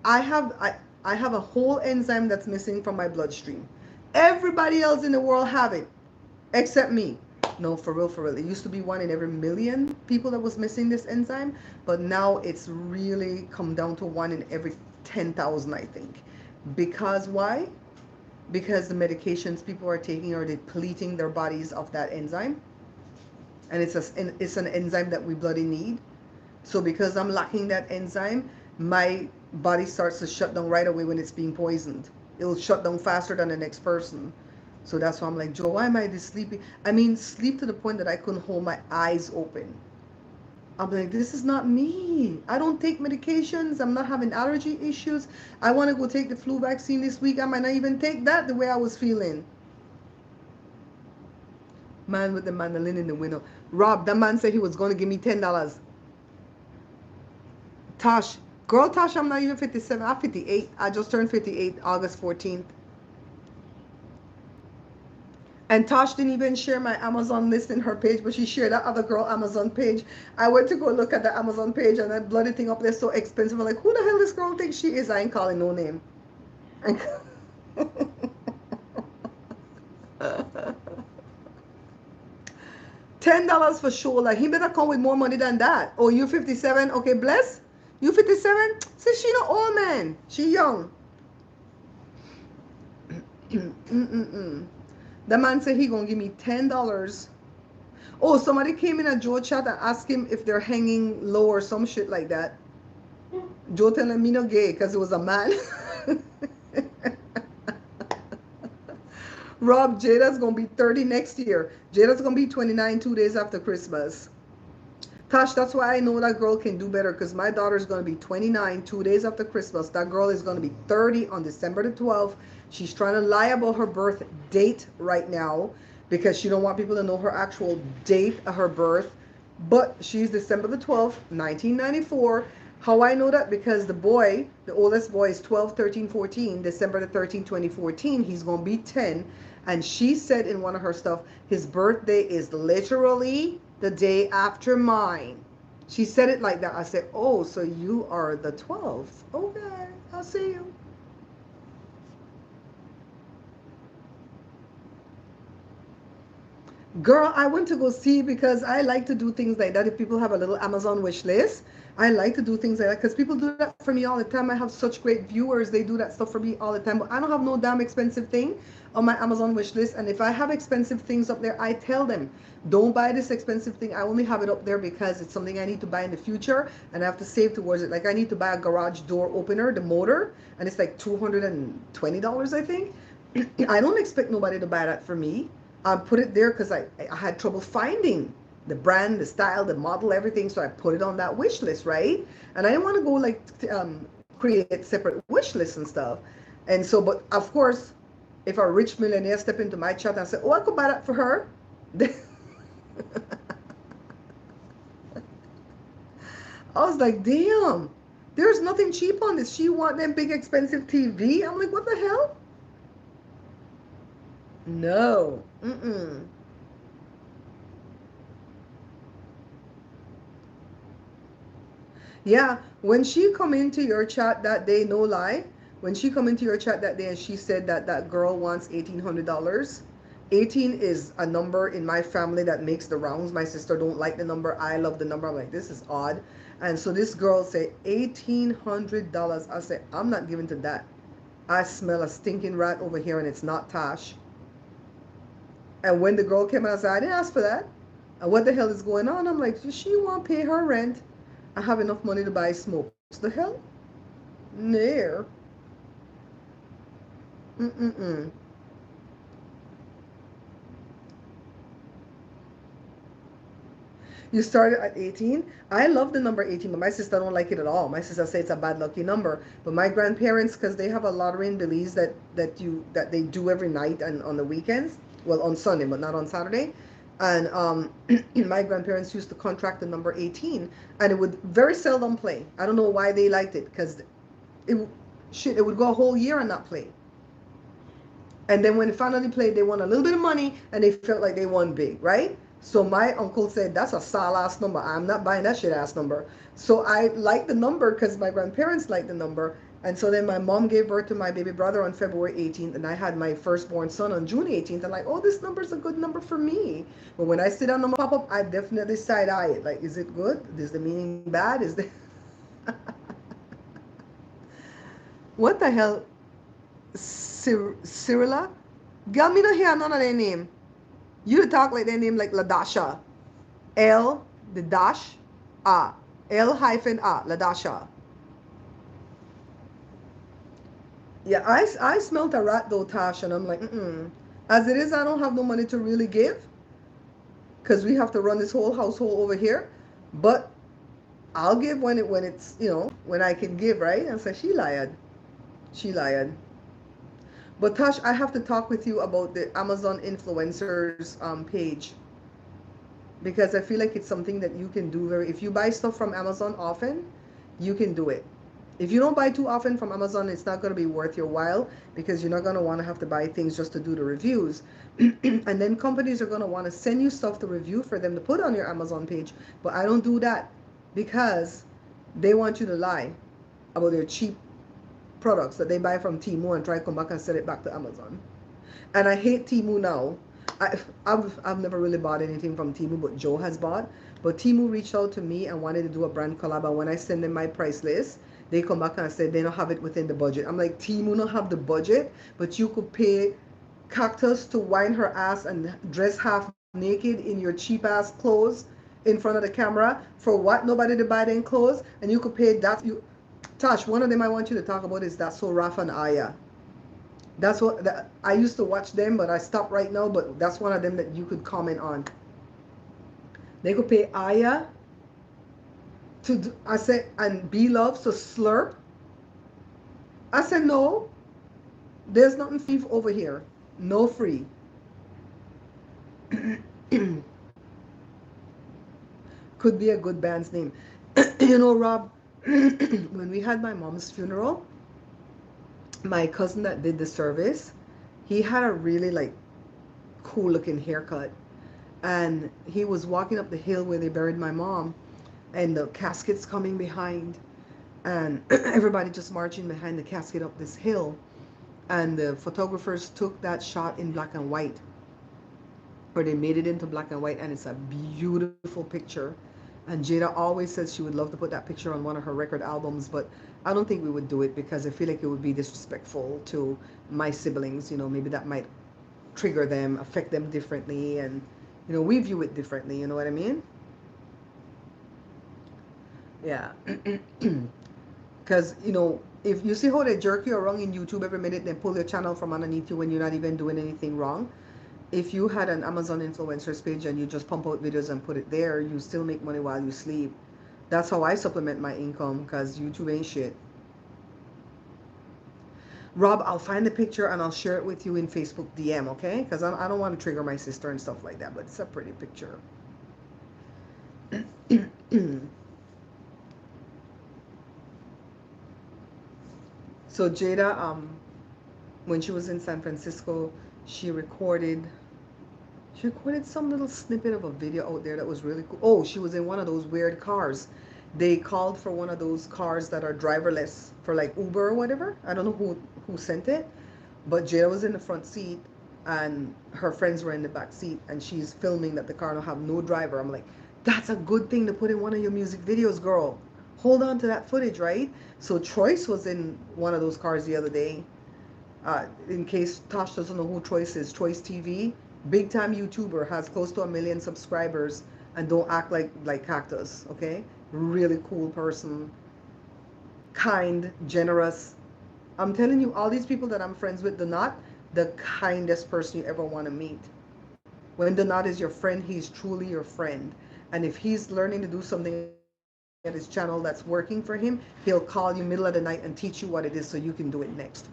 I have I I have a whole enzyme that's missing from my bloodstream. Everybody else in the world have it, except me. No, for real, for real. It used to be one in every million people that was missing this enzyme, but now it's really come down to one in every 10,000, I think. Because why? Because the medications people are taking are depleting their bodies of that enzyme, and it's an enzyme that we bloody need. So because I'm lacking that enzyme, my body starts to shut down right away when it's being poisoned. It'll shut down faster than the next person. So that's why I'm like, Joe, why am I this sleepy? I mean, sleep to the point that I couldn't hold my eyes open. I'm like, this is not me. I don't take medications. I'm not having allergy issues. I want to go take the flu vaccine this week. I might not even take that the way I was feeling. Man with the mandolin in the window. Rob, that man said he was going to give me $10. Tosh, girl, Tosh, I'm not even 57. I'm 58. I just turned 58 August 14th. And Tosh didn't even share my Amazon list in her page, but she shared that other girl Amazon page. I went to go look at the Amazon page, and that bloody thing up there so expensive. I'm like, who the hell this girl thinks she is? I ain't calling no name. $10 for shoulder. He better come with more money than that. Oh, you 57? Okay, bless. You 57? Say she not old man. She young. The man said he gonna give me $10. Oh, somebody came in at Joe chat and asked him if they're hanging low or some shit like that. Joe telling me no gay because it was a man. Rob, Jada's gonna be 30 next year. Jada's gonna be 29 2 days after Christmas. Tosh, that's why I know that girl can do better because my daughter's gonna be 29 2 days after Christmas. That girl is gonna be 30 on December the 12th. She's trying to lie about her birth date right now because she don't want people to know her actual date of her birth. But she's December the 12th, 1994. How I know that? Because the boy, the oldest boy is 12, 13, 14. December the 13th, 2014. He's going to be 10. And she said in one of her stuff, his birthday is literally the day after mine. She said it like that. I said, oh, so you are the 12th. Okay, I'll see you. Girl, I went to go see because I like to do things like that. If people have a little Amazon wish list, I like to do things like that because people do that for me all the time. I have such great viewers. They do that stuff for me all the time. But I don't have no damn expensive thing on my Amazon wish list. And if I have expensive things up there, I tell them, don't buy this expensive thing. I only have it up there because it's something I need to buy in the future and I have to save towards it. Like I need to buy a garage door opener, the motor, and it's like $220, I think. I don't expect nobody to buy that for me. I put it there because I had trouble finding the brand, the style, the model, everything. So I put it on that wish list, right? And I didn't want to go like create separate wish lists and stuff. And so, but of course, if a rich millionaire step into my chat and say, oh, I could buy that for her. I was like, damn, there's nothing cheap on this. She want them big expensive TV. I'm like, what the hell? No. Mm-mm. Yeah, when she come into your chat that day, no lie, when she come into your chat that day and she said that that girl wants $1,800, 18 is a number in my family that makes the rounds. My sister don't like the number. I love the number. I'm like, this is odd. And so this girl said $1,800. I said, I'm not giving to that. I smell a stinking rat over here and it's not Tash. And when the girl came out, I said, I didn't ask for that. And what the hell is going on? I'm like, does she want to pay her rent? I have enough money to buy smoke. What the hell? There. Mm-mm-mm. You started at 18. I love the number 18, but my sister don't like it at all. My sister says it's a bad lucky number. But my grandparents, because they have a lottery in Belize that they do every night and on the weekends. Well, on Sunday, but not on Saturday. And my grandparents used to contract the number 18, and it would very seldom play. I don't know why they liked it, because it would go a whole year and not play. And then when it finally played, they won a little bit of money, and they felt like they won big, right? So my uncle said, that's a sal ass number. I'm not buying that shit ass number. So I liked the number because my grandparents liked the number. And so then my mom gave birth to my baby brother on February 18th, and I had my firstborn son on June 18th. I'm like, oh, this number's a good number for me. But when I see that number pop up, I definitely side eye it. Like, is it good? Is the meaning bad? Is the what the hell? Cyrilla? Girl, me not hear none of their name. You talk like their name like Ladasha. L, the dash, A. L hyphen A, Ladasha. Yeah, I smelt a rat though, Tash, and I'm like, mm-mm. As it is, I don't have no money to really give because we have to run this whole household over here. But I'll give when it's when I can give, right? And so she lied. She lied. But Tash, I have to talk with you about the Amazon influencers page because I feel like it's something that you can do if you buy stuff from Amazon often, you can do it. If you don't buy too often from Amazon, it's not going to be worth your while because you're not going to want to have to buy things just to do the reviews. And then companies are going to want to send you stuff to review for them to put on your Amazon page. But I don't do that because they want you to lie about their cheap products that they buy from Temu and try to come back and sell it back to Amazon. And I hate Temu now I've never really bought anything from Timu, but Joe has bought. But Timu reached out to me and wanted to do a brand collab. And when I send them my price list, they come back and say they don't have it within the budget. I'm like, Timu don't have the budget, but you could pay Cactus to wind her ass and dress half naked in your cheap ass clothes in front of the camera for what? Nobody to buy them clothes, and you could pay that. You, Tosh, one of them I want you to talk about is That's So Rafa and Aya. That's what I used to watch them, but I stopped right now. But that's one of them that you could comment on. They could pay Aya to, I said, and B Love to slurp. I said, no, there's nothing free over here. No free. Could be a good band's name. You know, Rob, when we had my mom's funeral, my cousin that did the service, he had a really like cool looking haircut. And he was walking up the hill where they buried my mom, and the casket's coming behind, and everybody just marching behind the casket up this hill. And the photographers took that shot in black and white, or they made it into black and white, and it's a beautiful picture. And Jada always says she would love to put that picture on one of her record albums, but I don't think we would do it because I feel like it would be disrespectful to my siblings. You know, maybe that might trigger them, affect them differently, and you know, we view it differently. You know what I mean? Yeah. Because, you know, if you see how they jerk you around in YouTube every minute, then pull your channel from underneath you when you're not even doing anything wrong. If you had an Amazon influencers page and you just pump out videos and put it there, you still make money while you sleep. That's how I supplement my income, because YouTube ain't shit. Rob, I'll find the picture and I'll share it with you in Facebook DM, okay? Because I don't want to trigger my sister and stuff like that, but it's a pretty picture. So Jada, when she was in San Francisco, she recorded she recorded some little snippet of a video out there that was really cool. Oh, she was in one of those weird cars. They called for one of those cars that are driverless for like Uber or whatever. I don't know who sent it, but Jada was in the front seat and her friends were in the back seat, and she's filming that the car don't have no driver. I'm like, that's a good thing to put in one of your music videos, girl. Hold on to that footage, right? So Troyce was in one of those cars the other day. In case Tosh doesn't know who Troyce is, Troyce TV, big time YouTuber, has close to 1 million subscribers, and don't act like Cactus, okay? Really cool person, kind, generous. I'm telling you, all these people that I'm friends with, Donat, the kindest person you ever want to meet. When Donat is your friend, he's truly your friend. And if he's learning to do something at his channel that's working for him, he'll call you middle of the night and teach you what it is so you can do it next.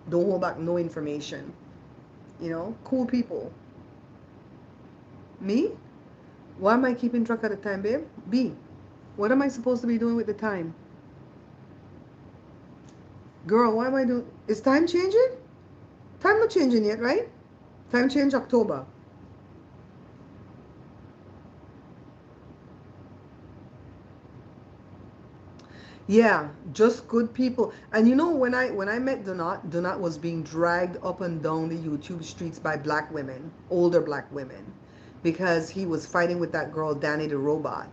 Don't hold back no information. You know, cool people. Me? Why am I keeping track of the time, babe? B. What am I supposed to be doing with the time? Girl, why am I doing... Is time changing? Time not changing yet, right? Time change October. Yeah, just good people. And you know, when I met Donat, Donat was being dragged up and down the YouTube streets by black women, older black women, because he was fighting with that girl, Danny the Robot.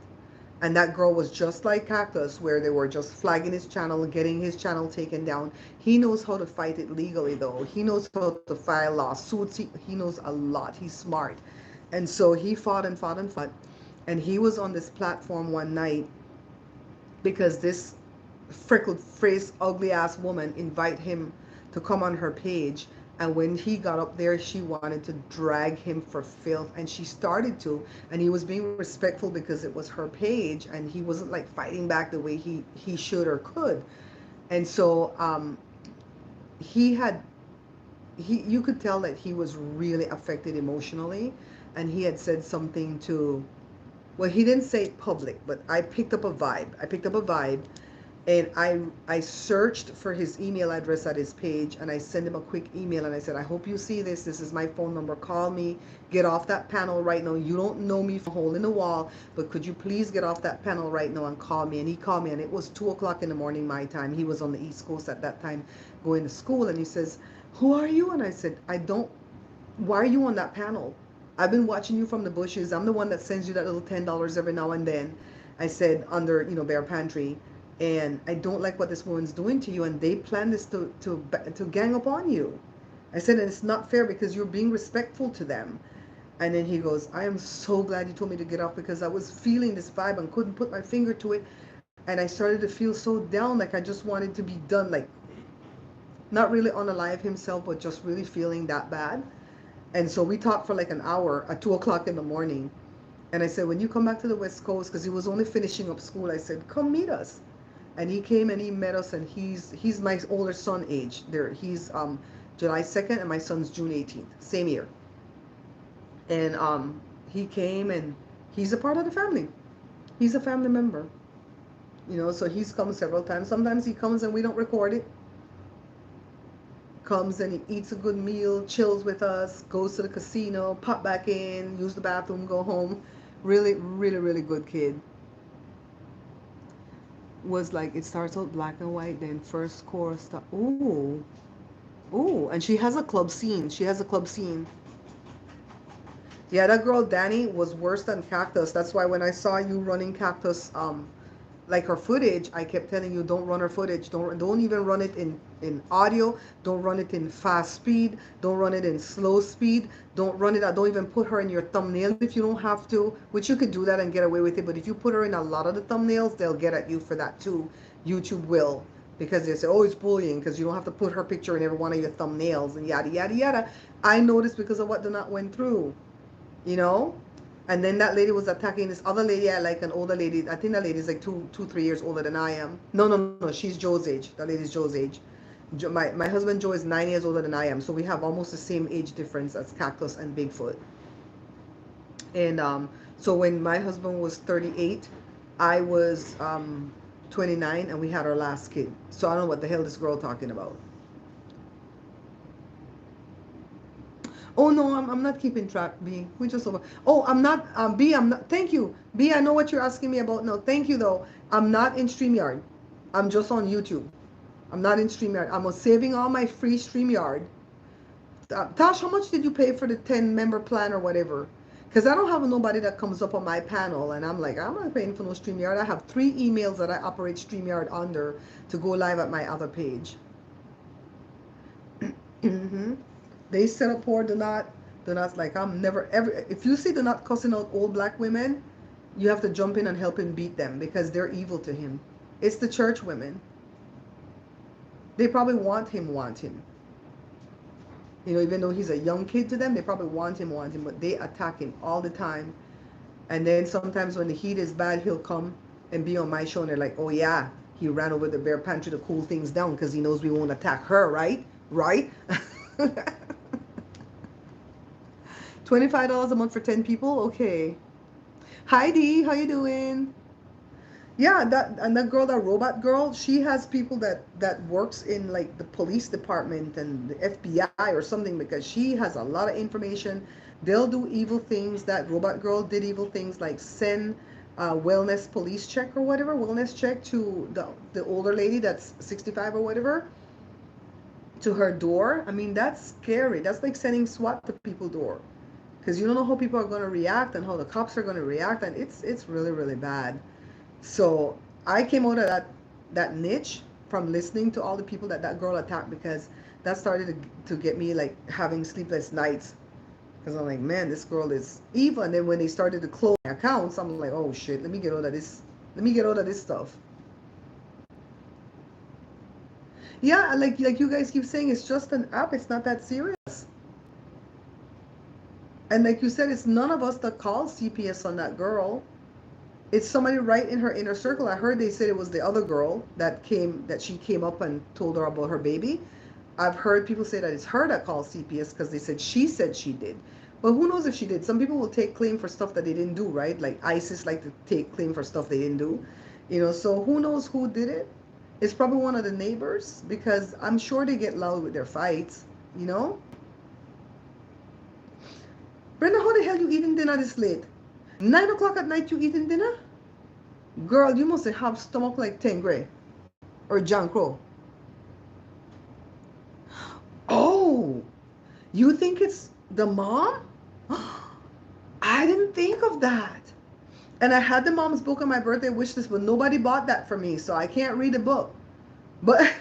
And that girl was just like Cactus, where they were just flagging his channel and getting his channel taken down. He knows how to fight it legally, though. He knows how to file lawsuits. He knows a lot. He's smart. And so he fought and fought and fought. And he was on this platform one night because this freckled faced ugly ass woman invite him to come on her page, and when he got up there she wanted to drag him for filth, and she started to, and he was being respectful because it was her page and he wasn't like fighting back the way he should or could. And so he had he you could tell that he was really affected emotionally, and he had said something to, well, he didn't say it public, but I picked up a vibe, and I searched for his email address at his page, and I sent him a quick email, and I said, I hope you see this. This is my phone number. Call me. Get off that panel right now. You don't know me from a hole in the wall, but could you please get off that panel right now and call me? And he called me, and it was 2 o'clock in the morning my time. He was on the East Coast at that time going to school, and he says, who are you? And I said, I don't, why are you on that panel? I've been watching you from the bushes. I'm the one that sends you that little $10 every now and then. I said under, Bear Pantry, and I don't like what this woman's doing to you, and they plan this to gang up on you. I said, and it's not fair because you're being respectful to them. And then he goes, I am so glad you told me to get off because I was feeling this vibe and couldn't put my finger to it. And I started to feel so down, like I just wanted to be done, like not really unalive himself, but just really feeling that bad. And so we talked for like an hour at 2 o'clock in the morning. And I said, when you come back to the West Coast, because he was only finishing up school, I said, come meet us. And he came and he met us, and he's my older son age. He's July 2nd, and my son's June 18th, same year. And he came, and he's a part of the family. He's a family member. So he's come several times. Sometimes he comes and we don't record it. Comes and he eats a good meal, chills with us, goes to the casino, pop back in, use the bathroom, go home. Really, really, really good kid. Was like, it starts out black and white, then first chorus. Ooh, ooh, and she has a club scene. She has a club scene. Yeah, that girl Danny was worse than Cactus. That's why when I saw you running Cactus, like her footage, I kept telling you, don't run her footage. Don't even run it in audio. Don't run it in fast speed. Don't run it in slow speed. Don't run it. Don't even put her in your thumbnail if you don't have to, which you could do that and get away with it. But if you put her in a lot of the thumbnails, they'll get at you for that too. YouTube will, because they say, oh, it's bullying because you don't have to put her picture in every one of your thumbnails and yada yada yada. I noticed because of what Donat went through, you know. And then that lady was attacking this other lady, like an older lady. I think that lady is like 3 years older than I am. No. She's Joe's age. That lady's Joe's age. My husband Joe is 9 years older than I am. So we have almost the same age difference as Cactus and Bigfoot. And so when my husband was 38, I was 29, and we had our last kid. So I don't know what the hell this girl talking about. Oh no, I'm not keeping track, B. We just over. Oh, I'm not, B. I'm not. Thank you, B. I know what you're asking me about. No, thank you though. I'm not in StreamYard. I'm just on YouTube. I'm not in StreamYard. I'm saving all my free StreamYard. Tash, how much did you pay for the 10-member plan or whatever? Because I don't have nobody that comes up on my panel, and I'm like, I'm not paying for no StreamYard. I have 3 emails that I operate StreamYard under to go live at my other page. Mm-hmm. They set up poor Donat's like, I'm never ever. If you see Donat cussing out old black women, you have to jump in and help him beat them because they're evil to him. It's the church women. They probably want him. Even though he's a young kid to them, they probably want him, but they attack him all the time. And then sometimes when the heat is bad, he'll come and be on my show, and they're like, oh yeah, he ran over the bear pantry to cool things down because he knows we won't attack her, right? Right? $25 a month for 10 people? Okay. Heidi, how you doing? Yeah, that girl, that robot girl, she has people that works in like the police department and the FBI or something because she has a lot of information. They'll do evil things. That robot girl did evil things like send a wellness police check or whatever, wellness check to the older lady that's 65 or whatever, to her door. I mean, that's scary. That's like sending SWAT to people's door because you don't know how people are going to react and how the cops are going to react, and it's really really bad. So I came out of that niche from listening to all the people that girl attacked because that started to get me like having sleepless nights because I'm like, man, this girl is evil. And then when they started to close my accounts, I'm like, oh shit, let me get out of this. Let me get out of this stuff. Yeah, like you guys keep saying, it's just an app. It's not that serious. And like you said, it's none of us that called CPS on that girl. It's somebody right in her inner circle. I heard they said it was the other girl that she came up and told her about her baby. I've heard people say that it's her that called CPS because they said she did. But who knows if she did? Some people will take claim for stuff that they didn't do, right? Like ISIS like to take claim for stuff they didn't do. So who knows who did it? It's probably one of the neighbors because I'm sure they get loud with their fights, you know? Brenda, how the hell you eating dinner this late? 9 o'clock at night you eating dinner? Girl, you must have stomach like Tengray or John Crow. Oh, you think it's the mom? I didn't think of that. And I had the mom's book on my birthday wish list, but nobody bought that for me, so I can't read the book. But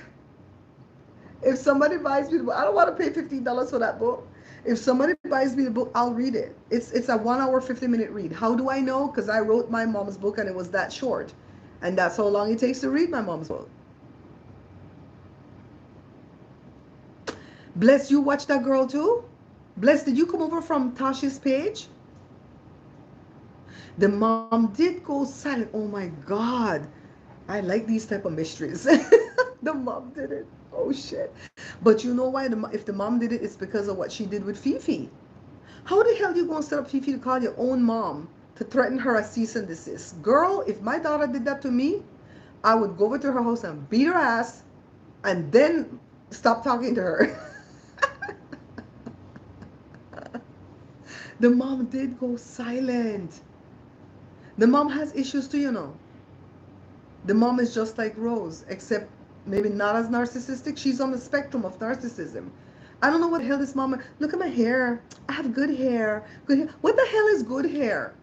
if somebody buys me the book, I don't want to pay $15 for that book. If somebody buys me the book, I'll read it. It's a 1 hour, 50-minute read. How do I know? Because I wrote my mom's book and it was that short. And that's how long it takes to read my mom's book. Bless, you watch that girl too? Bless, did you come over from Tasha's page? The mom did go silent. Oh my God. I like these type of mysteries. The mom did it. Oh shit. But you know why? If the mom did it, it's because of what she did with Fifi. How the hell you gonna set up Fifi to call your own mom to threaten her a cease and desist? Girl, if my daughter did that to me, I would go over to her house and beat her ass and then stop talking to her. The mom did go silent. The mom has issues too, you know. The mom is just like Rose, except maybe not as narcissistic. She's on the spectrum of narcissism. I don't know what the hell this mom. Look at my hair. I have good hair. Good hair. What the hell is good hair?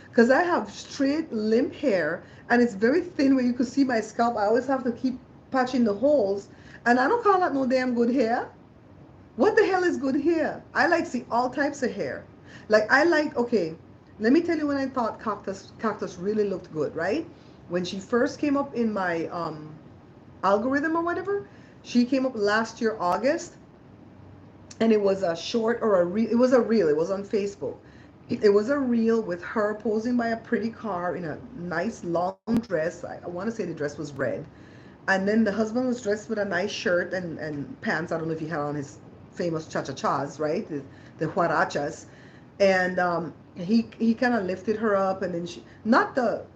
Because I have straight, limp hair, and it's very thin where you can see my scalp. I always have to keep patching the holes, and I don't call that no damn good hair. What the hell is good hair? I like see all types of hair. Like I like, okay, let me tell you when I thought cactus really looked good, right? When she first came up in my algorithm or whatever, she came up last year August, and it was a short or a reel. It was a reel. It was on Facebook. It was a reel with her posing by a pretty car in a nice long dress. I want to say the dress was red, and then the husband was dressed with a nice shirt and pants. I don't know if he had on his famous cha-cha-chas, right? The huarachas. And he kind of lifted her up, and then she not the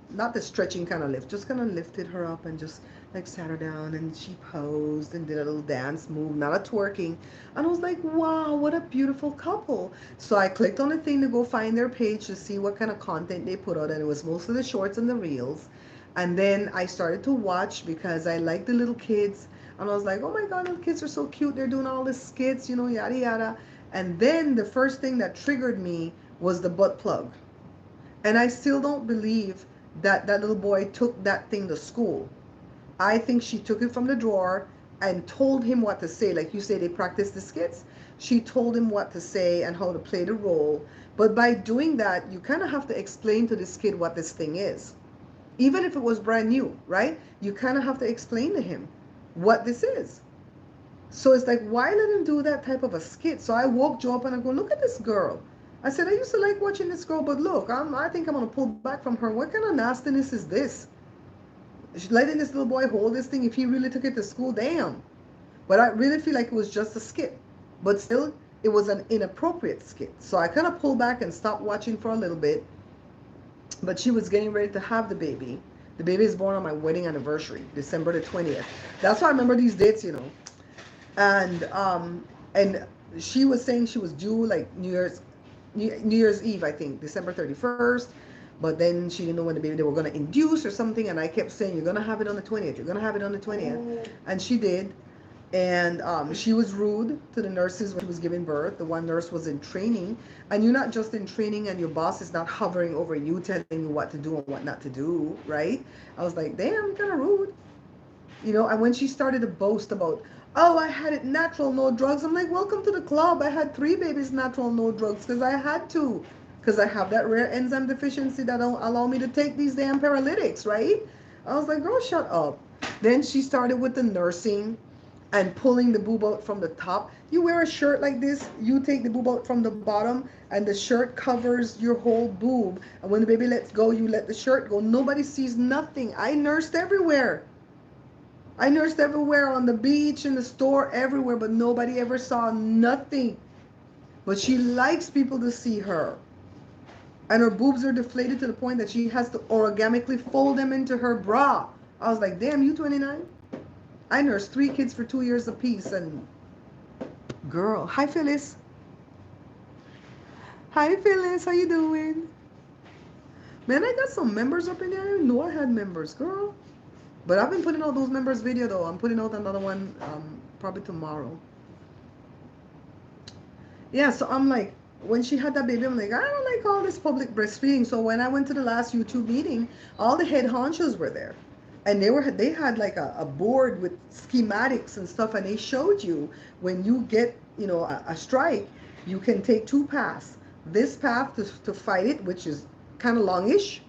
stretching kind of lift, just kind of lifted her up and just like sat her down, and she posed and did a little dance move, not a twerking. And I was like, wow, what a beautiful couple. So I clicked on the thing to go find their page to see what kind of content they put out, and it was mostly the shorts and the reels. And then I started to watch because I like the little kids, and I was like, oh my God, little kids are so cute, they're doing all the skits, you know, yada yada. And then the first thing that triggered me was the butt plug. And I still don't believe that that little boy took that thing to school. I think she took it from the drawer and told him what to say. Like you say, they practice the skits. She told him what to say and how to play the role. But by doing that, you kind of have to explain to this kid what this thing is. Even if it was brand new, right? You kind of have to explain to him what this is. So it's like, why let him do that type of a skit? So I woke Joe up and I go, look at this girl. I said, I used to like watching this girl, but look, I think I'm going to pull back from her. What kind of nastiness is this? She's letting this little boy hold this thing. If he really took it to school, damn. But I really feel like it was just a skit. But still, it was an inappropriate skit. So I kind of pulled back and stopped watching for a little bit. But she was getting ready to have the baby. The baby is born on my wedding anniversary, December the 20th. That's why I remember these dates, you know. And she was saying she was due like New Year's Eve, I think, December 31st. But then she didn't know when the baby they were going to induce or something, and I kept saying, you're going to have it on the 20th, you're going to have it on the 20th. And she did. And she was rude to the nurses when she was giving birth. The one nurse was in training, and you're not just in training and your boss is not hovering over you telling you what to do and what not to do, right? I was like, damn, kind of rude. You know, and when she started to boast about, oh, I had it natural, no drugs, I'm like, welcome to the club. I had 3 babies natural, no drugs, because I had to. Because I have that rare enzyme deficiency that don't allow me to take these damn paralytics, right? I was like, girl, shut up. Then she started with the nursing and pulling the boob out from the top. You wear a shirt like this, you take the boob out from the bottom, and the shirt covers your whole boob. And when the baby lets go, you let the shirt go. Nobody sees nothing. I nursed everywhere. I nursed everywhere, on the beach, in the store, everywhere, but nobody ever saw nothing. But she likes people to see her. And her boobs are deflated to the point that she has to origamically fold them into her bra. I was like, damn, you 29? I nursed 3 kids for 2 years apiece, and girl, hi Phyllis. Hi Phyllis, how you doing? Man, I got some members up in there. I didn't know I had members, girl. But I've been putting out those members video though. I'm putting out another one probably tomorrow. Yeah, so I'm like, when she had that baby, I'm like, I don't like all this public breastfeeding. So when I went to the last YouTube meeting, all the head honchos were there. And they had like a board with schematics and stuff, and they showed you when you get, a strike, you can take two paths. This path to fight it, which is kind of longish,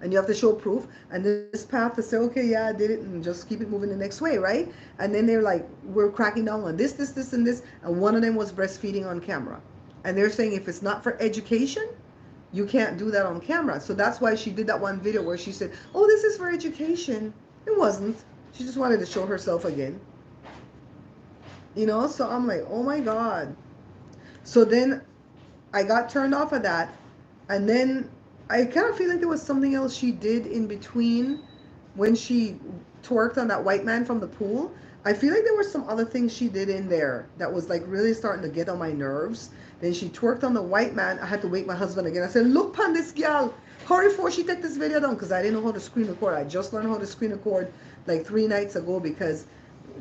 and you have to show proof, and this path to say, okay, yeah, I did it, and just keep it moving the next way, right? And then they're like, we're cracking down on this, and this, and one of them was breastfeeding on camera. And they're saying if it's not for education, you can't do that on camera. So that's why she did that one video where she said, oh, this is for education. It wasn't. She just wanted to show herself again. So I'm like, oh my God. So then I got turned off of that. And then I kind of feel like there was something else she did in between when she twerked on that white man from the pool. I feel like there were some other things she did in there that was like really starting to get on my nerves. Then she twerked on the white man. I had to wake my husband again. I said, look pan this girl. Hurry before she take this video down, because I didn't know how to screen record. I just learned how to screen record like 3 nights ago, because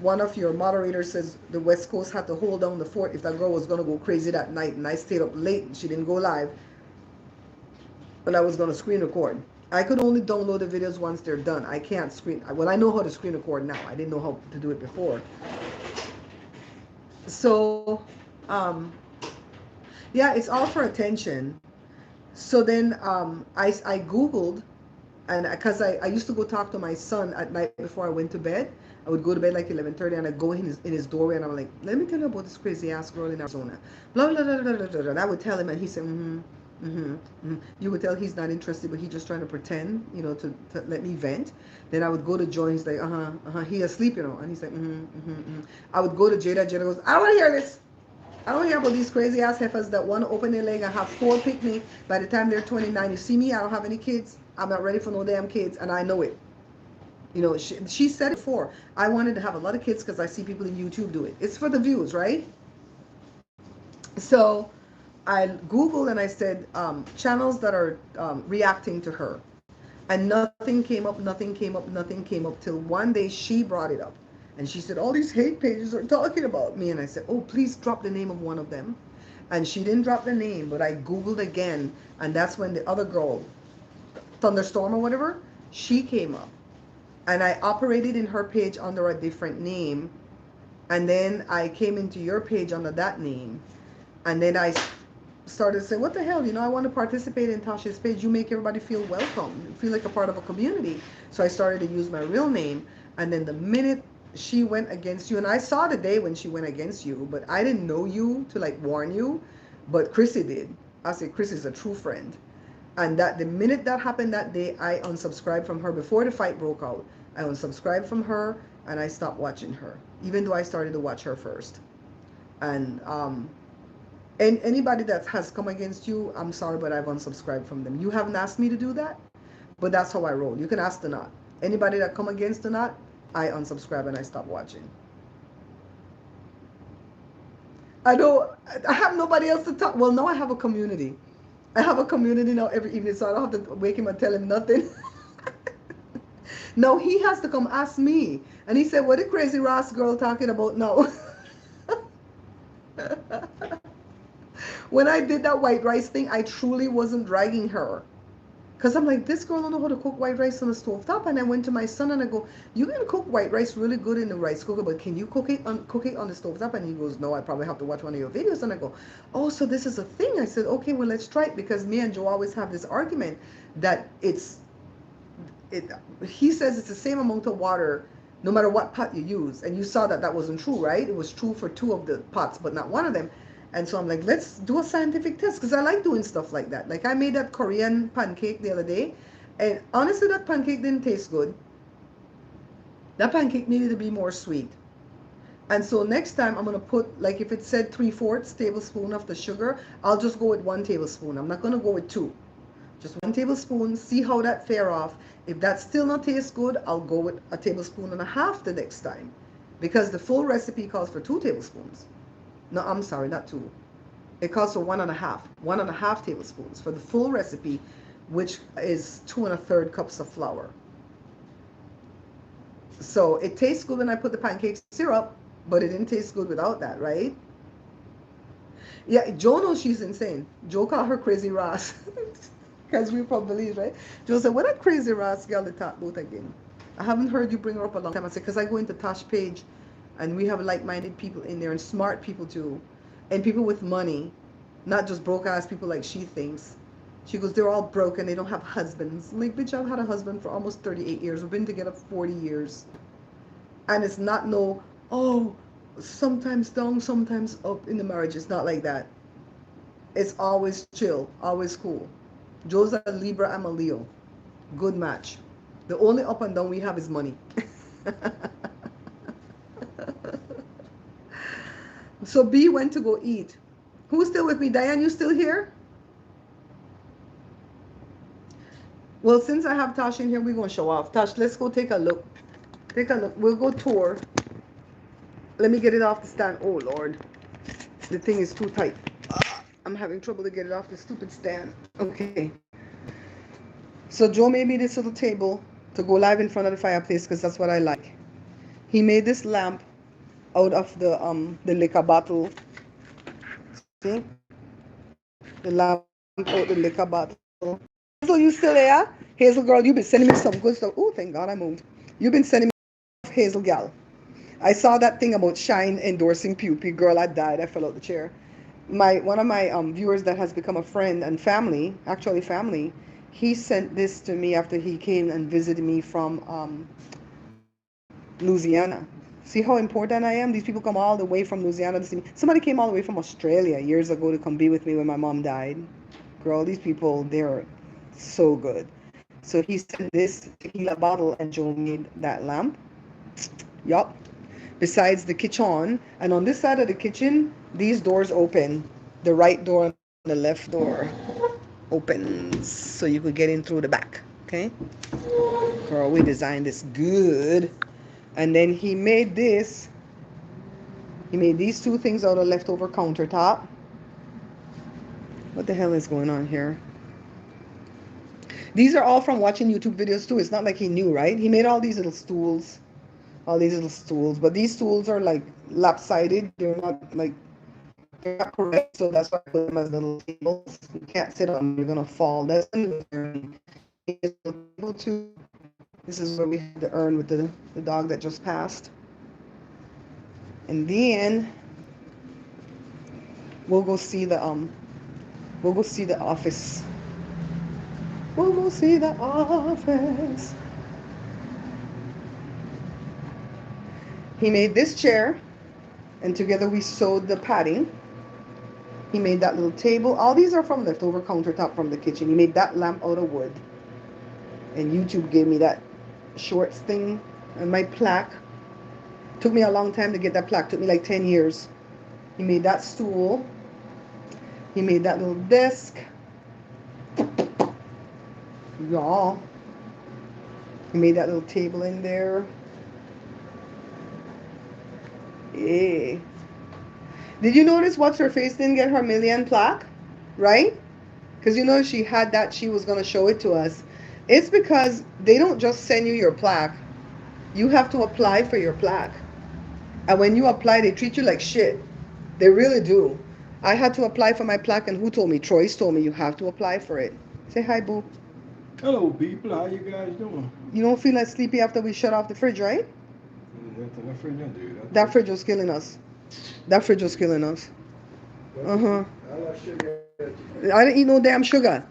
one of your moderators says the West Coast had to hold down the fort if that girl was going to go crazy that night. And I stayed up late and she didn't go live. But I was going to screen record. I could only download the videos once they're done. I can't screen. Well, I know how to screen record now. I didn't know how to do it before. So, yeah, it's all for attention. So then I Googled, and because I used to go talk to my son at night before I went to bed. I would go to bed like 11:30, and I'd go in his doorway, and I'm like, let me tell you about this crazy ass girl in Arizona. Blah, blah, blah, blah, blah, blah. And I would tell him, and he said, You would tell he's not interested, but he's just trying to pretend, to let me vent. Then I would go to Joy, he's like, he asleep, and he's like, I would go to Jada. Jada goes, I don't want to hear this. I don't hear about these crazy ass heifers that want to open their leg and have 4 picnic by the time they're 29. You see me, I don't have any kids. I'm not ready for no damn kids, and I know it. She said it before. I wanted to have a lot of kids because I see people in YouTube do it. It's for the views, right? So I Googled and I said channels that are reacting to her. And nothing came up, nothing came up, nothing came up till one day she brought it up. And she said, all these hate pages are talking about me. And I said, oh, please drop the name of one of them. And she didn't drop the name, but I Googled again. And that's when the other girl, Thunderstorm or whatever, she came up. And I operated in her page under a different name. And then I came into your page under that name. And then I started to say, what the hell, I want to participate in Tasha's page. You make everybody feel welcome, feel like a part of a community. So I started to use my real name. And then the minute she went against you, and I saw the day when she went against you, but I didn't know you to like warn you, but Chrissy did. I said, Chrissy is a true friend. And that the minute that happened that day, I unsubscribed from her before the fight broke out. I unsubscribed from her and I stopped watching her, even though I started to watch her first. And anybody that has come against you, I'm sorry, but I've unsubscribed from them. You haven't asked me to do that, but that's how I roll. You can ask the knot. Anybody that come against the knot, I unsubscribe and I stop watching. I have nobody else to talk. Well, now I have a community. I have a community now every evening, so I don't have to wake him and tell him nothing. No, he has to come ask me. And he said, what the crazy Ross girl talking about now? When I did that white rice thing, I truly wasn't dragging her. Because I'm like, this girl don't know how to cook white rice on the stove top. And I went to my son and I go, you can cook white rice really good in the rice cooker, but can you cook it on the stove top? And he goes, no, I probably have to watch one of your videos. And I go, oh, so this is a thing. I said, okay, well, let's try it. Because me and Joe always have this argument that he says it's the same amount of water no matter what pot you use. And you saw that that wasn't true, right? It was true for 2 of the pots, but not one of them. And so I'm like, let's do a scientific test, because I like doing stuff like that. Like I made that Korean pancake the other day, and honestly, that pancake didn't taste good. That pancake needed to be more sweet. And so next time I'm going to put, like if it said 3/4 tablespoon of the sugar, I'll just go with 1 tablespoon. I'm not going to go with 2. Just 1 tablespoon, see how that fare off. If that still not tastes good, I'll go with 1.5 tablespoons the next time. Because the full recipe calls for 2 tablespoons. No, I'm sorry, not 2. It calls for 1.5 tablespoons for the full recipe, which is 2 1/3 cups of flour. So it tastes good when I put the pancake syrup, but it didn't taste good without that, right? Yeah, Joe knows she's insane. Joe called her crazy Ross. Because we from Belize, right? Joe said, what a crazy Ross girl to talk about again. I haven't heard you bring her up a long time. I said, because I go into Tosh page and we have like-minded people in there and smart people too. And people with money, not just broke ass people like she thinks. She goes, they're all broken. They don't have husbands. I'm like, bitch, I've had a husband for almost 38 years. We've been together 40 years. And it's not no, oh, sometimes down, sometimes up in the marriage. It's not like that. It's always chill, always cool. Joe's a Libra, I'm a Leo. Good match. The only up and down we have is money. So B went to go eat. Who's still with me? Diane, you still here? Well, since I have Tosh in here, we're going to show off. Tosh, let's go take a look. Take a look. We'll go tour. Let me get it off the stand. Oh, Lord. The thing is too tight. I'm having trouble to get it off the stupid stand. Okay. So Joe made me this little table to go live in front of the fireplace because that's what I like. He made this lamp out of the liquor bottle. See? The lamp out the liquor bottle. Hazel, you still there? Hazel girl, you've been sending me some good stuff. Oh, thank God I moved. You've been sending me Hazel gal. I saw that thing about Shine endorsing Pupi. Girl, I died. I fell out the chair. One of my viewers that has become a friend and family, actually family, he sent this to me after he came and visited me from Louisiana. See how important I am? These people come all the way from Louisiana to see me. Somebody came all the way from Australia years ago to come be with me when my mom died. Girl, these people, they're so good. So he sent this tequila bottle and Joe made that lamp. Yup. Besides the kitchen. And on this side of the kitchen, these doors open. The right door and the left door opens so you could get in through the back. Okay? Girl, we designed this good. And then he made this. He made these two things out of leftover countertop. What the hell is going on here? These are all from watching YouTube videos too. It's not like he knew, right? He made all these little stools. All these little stools. But these stools are like lopsided. They're not like, they're not correct. So that's why I put them as little tables. You can't sit on them. You're going to fall. That's the urn. Table too. This is where we had the urn with the dog that just passed. And then we'll go see the office. We'll go see the office. He made this chair, and together we sewed the padding. He made that little table. All these are from leftover countertop from the kitchen. He made that lamp out of wood. And YouTube gave me that shorts thing and my plaque. Took me a long time to get that plaque. Took me like 10 years. He made that stool. He made that little desk. Y'all. He made that little table in there. Yeah. Did you notice what's her face didn't get her million plaque? Right? Because you know she had that, she was going to show it to us. It's because they don't just send you your plaque. You have to apply for your plaque. And when you apply, they treat you like shit. They really do. I had to apply for my plaque, and who told me? Troy's told me you have to apply for it. Say hi, boo. Hello, people. How you guys doing? You don't feel like sleepy after we shut off the fridge, right? That fridge I do. That fridge was killing us. That fridge was killing us. Uh-huh. I love sugar. I didn't eat no damn sugar.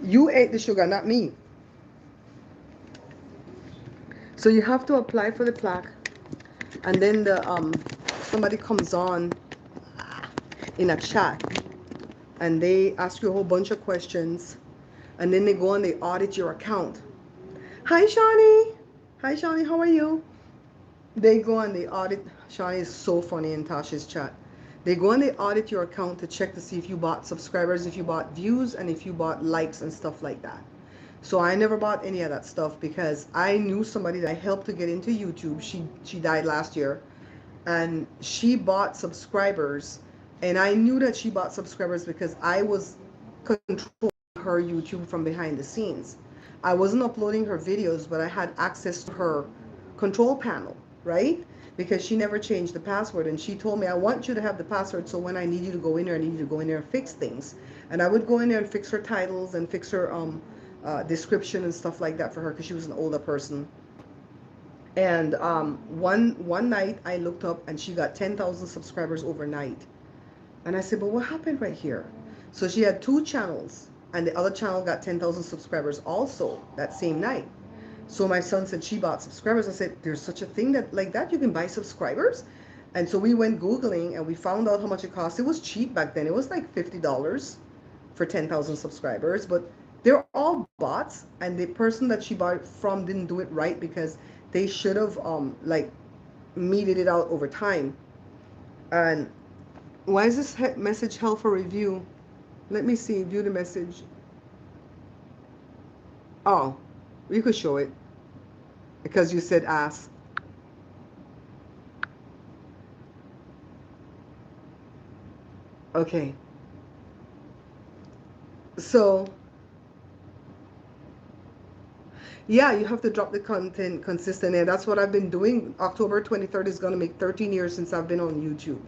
You ate the sugar, not me. So you have to apply for the plaque, and then somebody comes on in a chat, and they ask you a whole bunch of questions, and then they go and they audit your account. Hi, Shawnee. Hi, Shawnee. How are you? They go and they audit. Shawnee is so funny in Tasha's chat. They go and they audit your account to check to see if you bought subscribers, if you bought views, and if you bought likes and stuff like that. So I never bought any of that stuff because I knew somebody that I helped to get into YouTube. She died last year, and she bought subscribers, and I knew that she bought subscribers because I was controlling her YouTube from behind the scenes. I wasn't uploading her videos, but I had access to her control panel, right? because she never changed the password. And she told me, I want you to have the password so when I need you to go in there, I need you to go in there and fix things. And I would go in there and fix her titles and fix her description and stuff like that for her because she was an older person. And one night I looked up and she got 10,000 subscribers overnight. And I said, but what happened right here? So she had two channels, and the other channel got 10,000 subscribers also that same night. So my son said she bought subscribers. I said, there's such a thing that like that you can buy subscribers. And so we went Googling and we found out how much it cost. It was cheap back then. It was like $50 for 10,000 subscribers, but they're all bots. And the person that she bought it from didn't do it right because they should have like meted it out over time. And why is this message held for review? Let me see, view the message. Oh, you could show it because you said ask. Okay. So, yeah, you have to drop the content consistently. And that's what I've been doing. October 23rd is going to make 13 years since I've been on YouTube.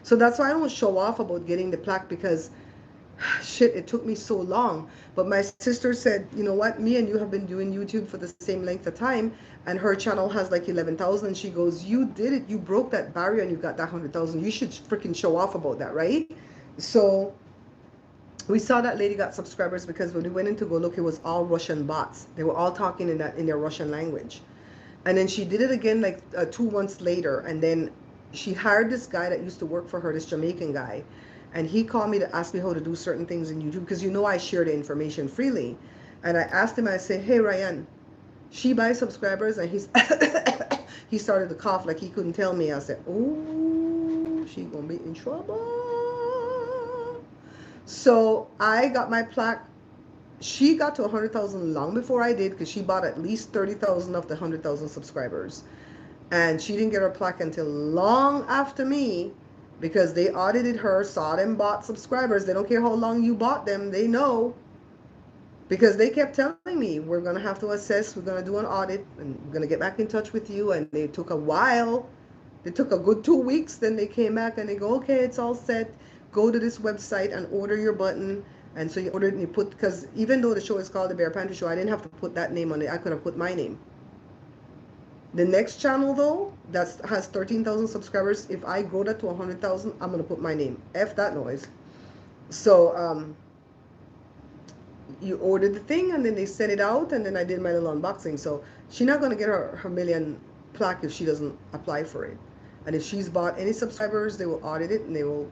So that's why I don't show off about getting the plaque because shit, it took me so long. But my sister said, you know what, me and you have been doing YouTube for the same length of time, and her channel has like 11,000. She goes, you did it, you broke that barrier and you got that 100,000. You should freaking show off about that, right? So we saw that lady got subscribers because when we went in to go look, it was all Russian bots. They were all talking in their Russian language. And then she did it again like 2 months later, and then she hired this guy that used to work for her, this Jamaican guy. And he called me to ask me how to do certain things in YouTube because you know I share the information freely. And I asked him, I said, hey Ryan, she buys subscribers, and he started to cough like he couldn't tell me. I said, oh, she gonna be in trouble. So I got my plaque. She got to 100,000 long before I did because she bought at least 30,000 of the 100,000 subscribers. And she didn't get her plaque until long after me because they audited her, saw them bought subscribers. They don't care how long you bought them. They know because they kept telling me, we're going to have to assess, we're going to do an audit, and we're going to get back in touch with you. And they took a while. They took a good 2 weeks. Then they came back and they go, okay, it's all set. Go to this website and order your button. And so you ordered and you put, because even though the show is called the Bare Pantry Show, I didn't have to put that name on it. I could have put my name. The next channel though, that has 13,000 subscribers, if I grow that to 100,000, I'm going to put my name. F that noise. So, you ordered the thing and then they sent it out and then I did my little unboxing. So she's not going to get her million plaque if she doesn't apply for it. And if she's bought any subscribers, they will audit it and they will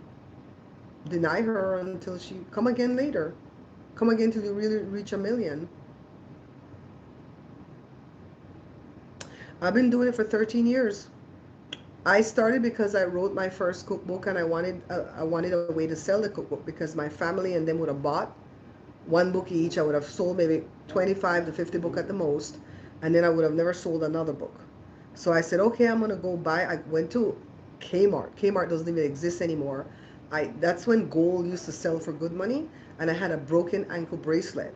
deny her until she come again later. Come again till you really reach 1 million. I've been doing it for 13 years. I started because I wrote my first cookbook and I wanted a way to sell the cookbook because my family and them would have bought one book each. I would have sold maybe 25 to 50 books at the most, and then I would have never sold another book. So I said, okay, I'm gonna go buy. I went to Kmart. Kmart doesn't even exist anymore. That's when gold used to sell for good money, and I had a broken ankle bracelet,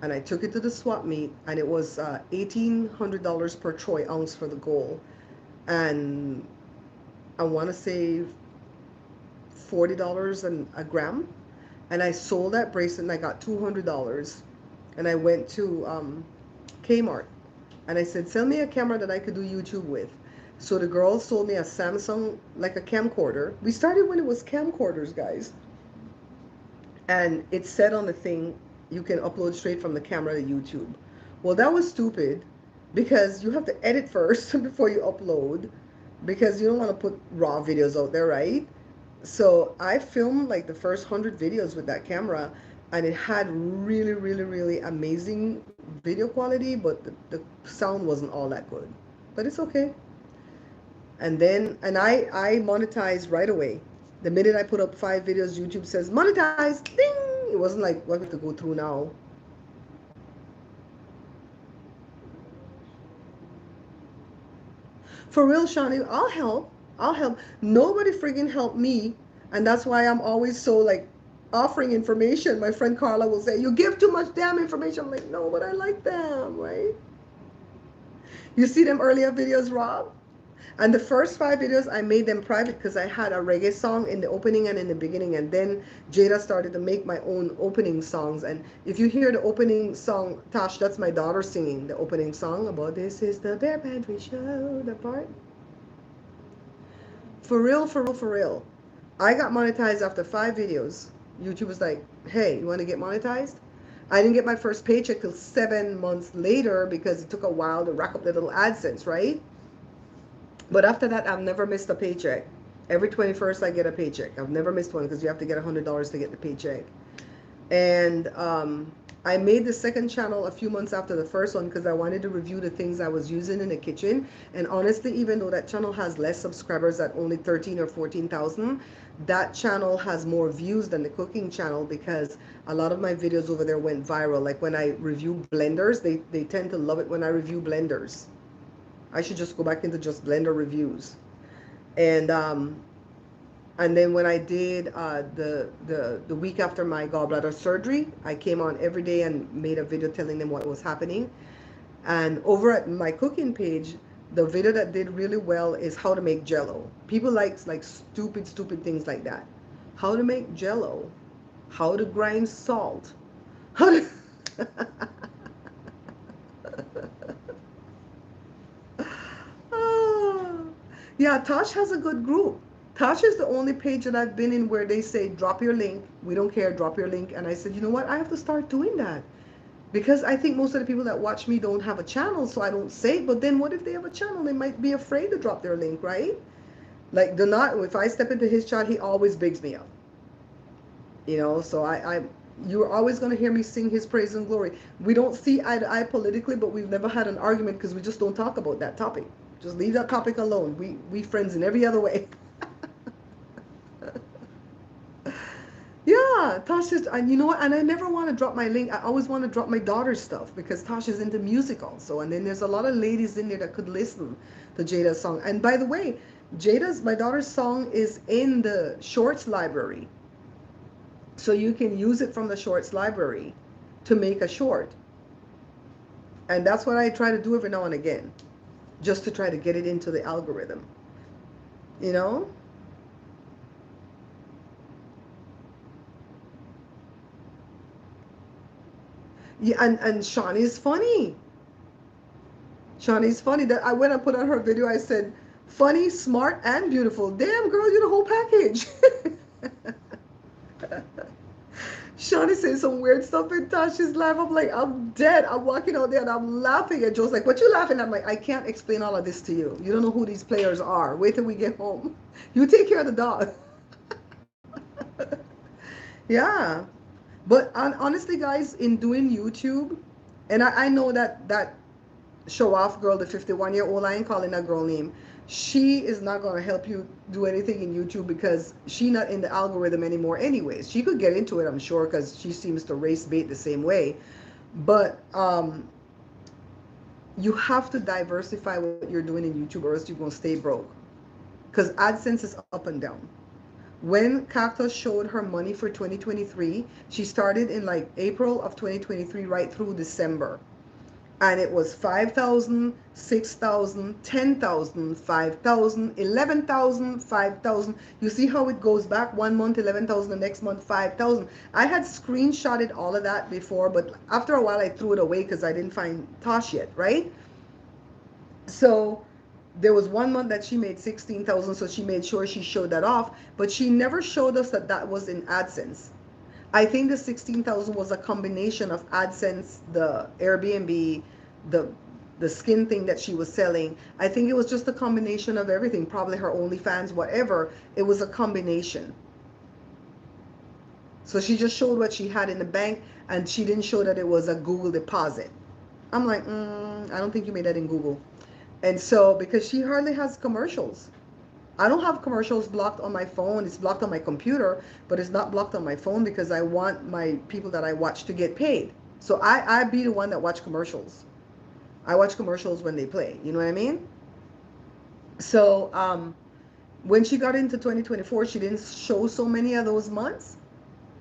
and I took it to the swap meet, and it was $1,800 per troy ounce for the gold, and I want to say $40 a gram. And I sold that bracelet and I got $200. And I went to Kmart and I said, sell me a camera that I could do YouTube with. So the girl sold me a Samsung, like a camcorder. We started when it was camcorders, guys. And it said on the thing, you can upload straight from the camera to YouTube. Well, that was stupid because you have to edit first before you upload because you don't want to put raw videos out there, right? So I filmed like the first 100 videos with that camera, and it had really, really, really amazing video quality, but the sound wasn't all that good. But it's okay. And then, and I monetized right away. The minute I put up 5 videos, YouTube says monetize. Ding! It wasn't like what we have to go through now. For real, Shawnee, I'll help. I'll help. Nobody friggin' helped me. And that's why I'm always so like offering information. My friend Carla will say, you give too much damn information. I'm like, no, but I like them, right? You see them earlier videos, Rob? And the first 5 videos, I made them private because I had a reggae song in the opening and in the beginning. And then Jada started to make my own opening songs. And if you hear the opening song, Tosh, that's my daughter singing the opening song about this is the Bear Pantry Show, the part. For real, for real, for real. I got monetized after 5 videos. YouTube was like, hey, you want to get monetized? I didn't get my first paycheck till 7 months later because it took a while to rack up the little AdSense, right? But after that, I've never missed a paycheck. Every 21st, I get a paycheck. I've never missed one because you have to get $100 to get the paycheck. And I made the second channel a few months after the first one because I wanted to review the things I was using in the kitchen. And honestly, even though that channel has less subscribers at only 13 or 14,000, that channel has more views than the cooking channel because a lot of my videos over there went viral. Like when I review blenders, they tend to love it when I review blenders. I should just go back into just blender reviews. And then when I did the week after my gallbladder surgery, I came on every day and made a video telling them what was happening. And over at my cooking page, the video that did really well is how to make jello. People like stupid things like that. How to make jello, how to grind salt, how to Ah. Yeah, Tosh has a good group. Tosh is the only page that I've been in where they say, drop your link. We don't care, drop your link. And I said, you know what? I have to start doing that. Because I think most of the people that watch me don't have a channel, so I don't say it. But then what if they have a channel? They might be afraid to drop their link, right? Like, if I step into his chat, he always bigs me up. You know, so you're always going to hear me sing his praise and glory. We don't see eye to eye politically, but we've never had an argument because we just don't talk about that topic. Just leave that topic alone. We friends in every other way. Yeah, Tasha's, and you know what? And I never want to drop my link. I always want to drop my daughter's stuff because Tasha's into music also. And then there's a lot of ladies in there that could listen to Jada's song. And by the way, my daughter's song is in the shorts library. So you can use it from the shorts library to make a short. And that's what I try to do every now and again, just to try to get it into the algorithm. You know? Yeah, and Shawnee's funny. Shawnee's funny. That when I put on her video, I said, funny, smart, and beautiful. Damn, girl, you're the whole package. Shawnee says some weird stuff and Tasha's laughing. I'm like, I'm dead. I'm walking out there and I'm laughing. And Joe's like, what you laughing at? I'm like, I can't explain all of this to you. You don't know who these players are. Wait till we get home. You take care of the dog. Yeah. But honestly, guys, in doing YouTube, and I know that show off girl, the 51-year-old, I ain't calling that girl name. She is not going to help you do anything in YouTube because she not in the algorithm anymore anyways. She could get into it, I'm sure, because she seems to race bait the same way. But you have to diversify what you're doing in YouTube or else you're going to stay broke. Because AdSense is up and down. When Cactus showed her money for 2023, she started in like April of 2023 right through December. And it was 5,000, 6,000, 10,000, 5,000, 11,000, 5,000. You see how it goes back 1 month, 11,000, the next month, 5,000. I had screenshotted all of that before, but after a while I threw it away because I didn't find Tosh yet, right? So there was 1 month that she made 16,000, so she made sure she showed that off, but she never showed us that that was in AdSense. I think the 16,000 was a combination of AdSense, the Airbnb, the skin thing that she was selling. I think it was just a combination of everything, probably her OnlyFans, whatever. It was a combination. So she just showed what she had in the bank, and she didn't show that it was a Google deposit. I'm like, I don't think you made that in Google. And so, because she hardly has commercials. I don't have commercials blocked on my phone. It's blocked on my computer, but it's not blocked on my phone because I want my people that I watch to get paid. So I be the one that watch commercials. I watch commercials when they play. You know what I mean? So when she got into 2024, she didn't show so many of those months.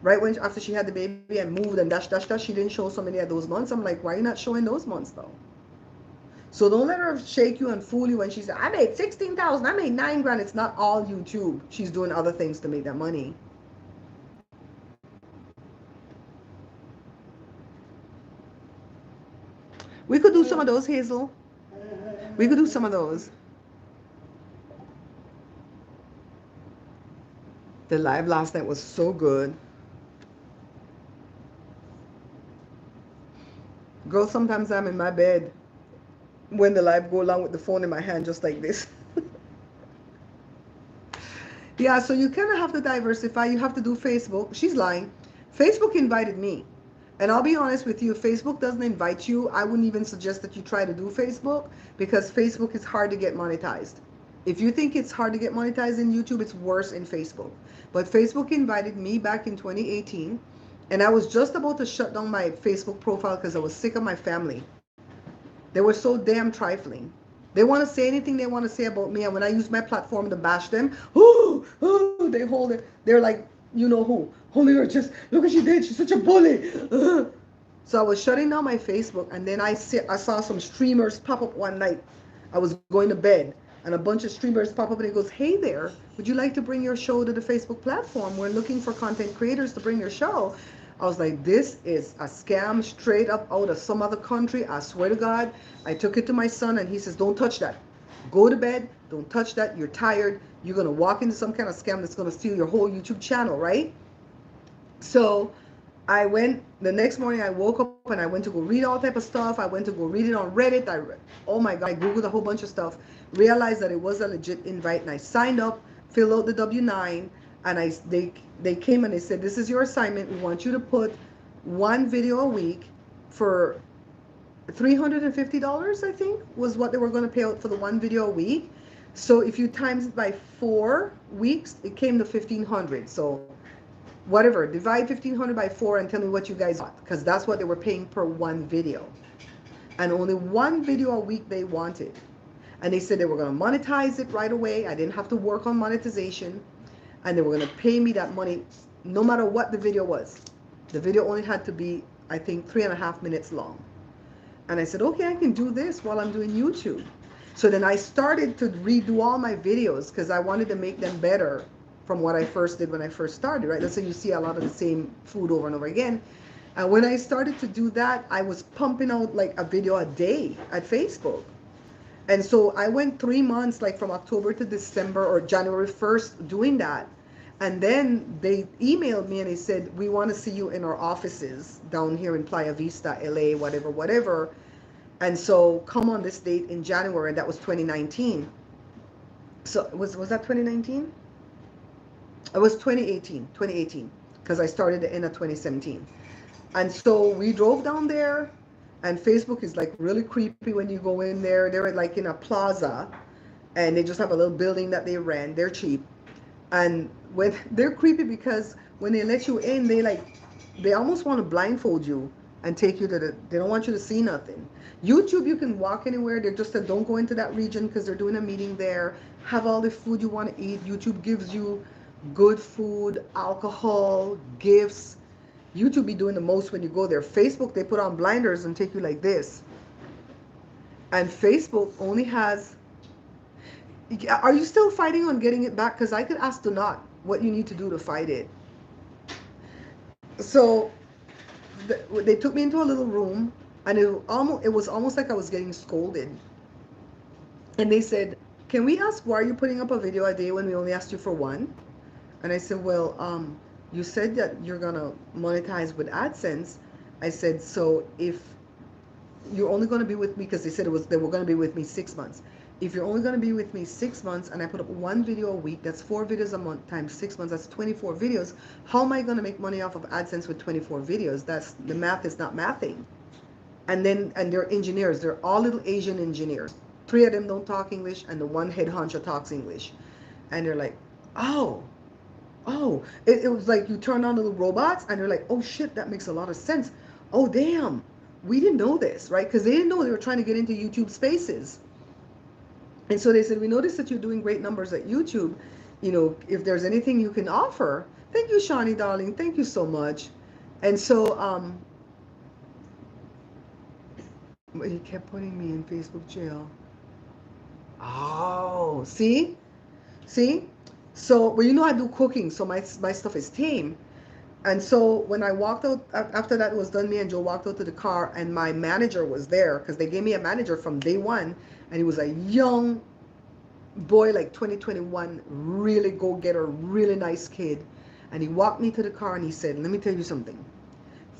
Right after she had the baby and moved and dash, she didn't show so many of those months. I'm like, why are you not showing those months though? So don't let her shake you and fool you when she said, I made 16,000, I made 9 grand. It's not all YouTube. She's doing other things to make that money. We could do some of those, Hazel. We could do some of those. The live last night was so good. Girl, sometimes I'm in my bed when the live go along with the phone in my hand just like this. Yeah, so you kind of have to diversify. You have to do Facebook. She's lying. Facebook invited me. And I'll be honest with you, if Facebook doesn't invite you, I wouldn't even suggest that you try to do Facebook because Facebook is hard to get monetized. If you think it's hard to get monetized in YouTube, it's worse in Facebook. But Facebook invited me back in 2018, and I was just about to shut down my Facebook profile because I was sick of my family. They were so damn trifling. They want to say anything they want to say about me, and when I use my platform to bash them, they hold it. They're like, you know who? Holy her, just look what she did. She's such a bully. So I was shutting down my Facebook, and then I saw some streamers pop up one night. I was going to bed, and a bunch of streamers pop up, and it goes, hey there, would you like to bring your show to the Facebook platform? We're looking for content creators to bring your show. I was like, this is a scam straight up out of some other country. I swear to God. I took it to my son, and he says, don't touch that. Go to bed. Don't touch that. You're tired. You're going to walk into some kind of scam that's going to steal your whole YouTube channel, right? So I went, the next morning I woke up and I went to go read all type of stuff. I went to go read it on Reddit. Oh my God, I Googled a whole bunch of stuff, realized that it was a legit invite, and I signed up, filled out the W-9, and they came and they said, this is your assignment. We want you to put one video a week for $350, I think, was what they were going to pay out for the one video a week. So if you times it by 4 weeks, it came to 1,500. So whatever, divide 1,500 by 4 and tell me what you guys want, because that's what they were paying per one video. And only one video a week they wanted. And they said they were going to monetize it right away. I didn't have to work on monetization. And they were going to pay me that money no matter what the video was. The video only had to be, I think, 3.5 minutes long. And I said, okay, I can do this while I'm doing YouTube. So then I started to redo all my videos because I wanted to make them better from what I first did when I first started, right? That's why you see a lot of the same food over and over again. And when I started to do that, I was pumping out like a video a day at Facebook. And so I went 3 months, like from October to December or January 1st doing that. And then they emailed me and they said, we want to see you in our offices down here in Playa Vista, LA, whatever, whatever. And so come on this date in January, and that was 2019. So was that 2019? It was 2018, because I started the end of 2017. And so we drove down there, and Facebook is like really creepy when you go in there. They're like in a plaza, and they just have a little building that they rent. They're cheap. And when they're creepy because when they let you in, they almost want to blindfold you and take you to they don't want you to see nothing. YouTube, you can walk anywhere. They just said don't go into that region because they're doing a meeting there. Have all the food you want to eat. YouTube gives you good food, alcohol, gifts. YouTube be doing the most when you go there. Facebook, they put on blinders and take you like this. And Facebook only has... Are you still fighting on getting it back? Because I could ask to not what you need to do to fight it. So they took me into a little room, and it was almost like I was getting scolded. And they said, can we ask why are you putting up a video a day when we only asked you for one? And I said, well, you said that you're going to monetize with AdSense. I said, so if you're only going to be with me, because they said they were going to be with me 6 months. If you're only going to be with me 6 months and I put up one video a week, that's 4 videos a month times 6 months, that's 24 videos. How am I going to make money off of AdSense with 24 videos? The math is not mathing. And they're engineers. They're all little Asian engineers. 3 of them don't talk English, and the one head honcho talks English. And they're like, oh. It was like you turn on little robots, and they're like, oh shit, that makes a lot of sense. Oh damn, we didn't know this, right? Because they didn't know they were trying to get into YouTube Spaces. And so they said, we noticed that you're doing great numbers at YouTube. You know, if there's anything you can offer. Thank you, Shawnee, darling. Thank you so much. And so But he kept putting me in Facebook jail. Oh, see? See? So, well, you know I do cooking, so my stuff is tame. And so when I walked out after that was done, me and Joe walked out to the car, and my manager was there because they gave me a manager from day one, and he was a young boy, like 2021, really go getter, really nice kid. And he walked me to the car and he said, "Let me tell you something.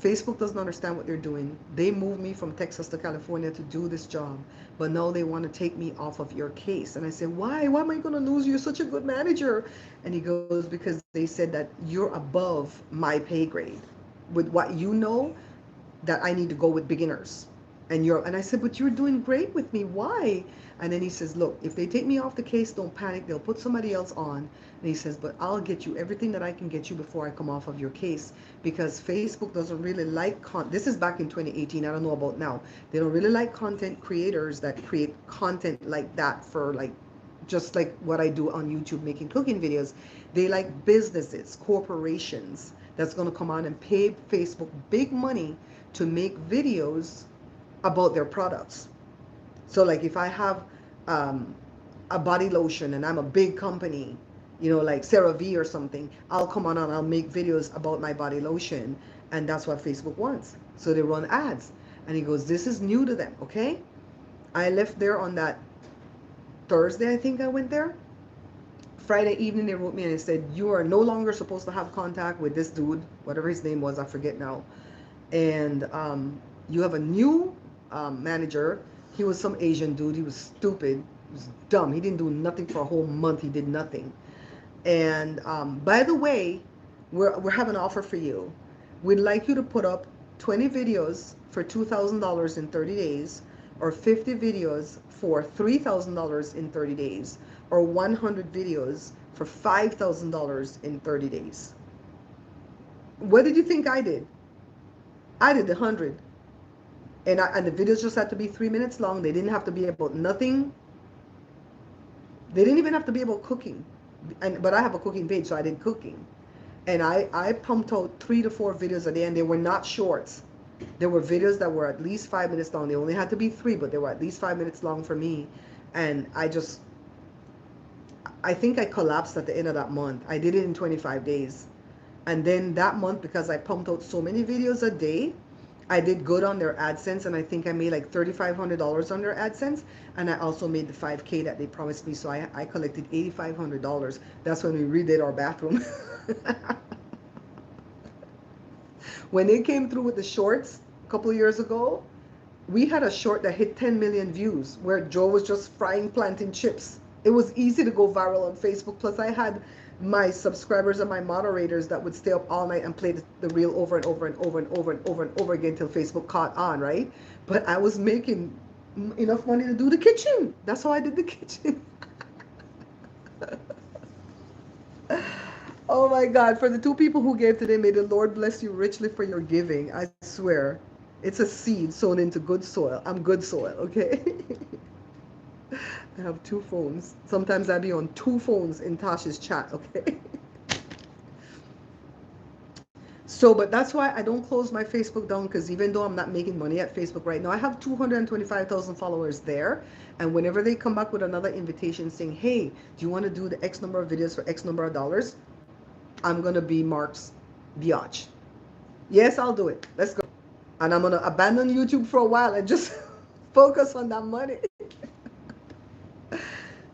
Facebook doesn't understand what they're doing. They moved me from Texas to California to do this job, but now they want to take me off of your case." And I said, "Why? Why am I going to lose you? You're such a good manager." And he goes, "Because they said that you're above my pay grade. With what you know, that I need to go with beginners." And I said, "But you're doing great with me. Why?" And then he says, "Look, if they take me off the case, don't panic. They'll put somebody else on." And he says, "But I'll get you everything that I can get you before I come off of your case, because Facebook doesn't really like this is back in 2018. I don't know about now. They don't really like content creators that create content like that for like just like what I do on YouTube making cooking videos. They like businesses, corporations that's going to come on and pay Facebook big money to make videos about their products. So like if I have um, a body lotion and I'm a big company, you know, like CeraVe or something, I'll come on and I'll make videos about my body lotion, and that's what Facebook wants. So they run ads." And he goes, "This is new to them, okay?" I left there on that Thursday, I think I went there. Friday evening, they wrote me and they said, "You are no longer supposed to have contact with this dude, whatever his name was, I forget now. And you have a new manager." He was some Asian dude. He was stupid. He was dumb. He didn't do nothing for a whole month. He did nothing. And by the way, we're having an offer for you. We'd like you to put up 20 videos for $2,000 in 30 days, or 50 videos for $3,000 in 30 days, or 100 videos for $5,000 in 30 days. What did you think I did? I did the 100. And the videos just had to be 3 minutes long. They didn't have to be about nothing. They didn't even have to be about cooking. But I have a cooking page, so I did cooking. And I pumped out 3 to 4 videos a day, and they were not shorts. There were videos that were at least 5 minutes long. They only had to be three, but they were at least 5 minutes long for me. And I think I collapsed at the end of that month. I did it in 25 days. And then that month, because I pumped out so many videos a day, I did good on their AdSense, and I think I made like $3,500 on their AdSense. And I also made the 5K that they promised me. So I collected $8,500. That's when we redid our bathroom. When they came through with the shorts a couple of years ago, we had a short that hit 10 million views where Joe was just frying plantain chips. It was easy to go viral on Facebook. Plus, I had my subscribers and my moderators that would stay up all night and play the reel over and over and over and over and over and over again till Facebook caught on, right? But I was making enough money to do the kitchen. That's how I did the kitchen. Oh my God, for the 2 people who gave today, may the Lord bless you richly for your giving. I swear. It's a seed sown into good soil. I'm good soil, okay? I have 2 phones. Sometimes I be on 2 phones in Tasha's chat, okay? So, but that's why I don't close my Facebook down, because even though I'm not making money at Facebook right now, I have 225,000 followers there. And whenever they come back with another invitation saying, "Hey, do you want to do the X number of videos for X number of dollars?" I'm going to be Mark's biatch. Yes, I'll do it. Let's go. And I'm going to abandon YouTube for a while and just focus on that money.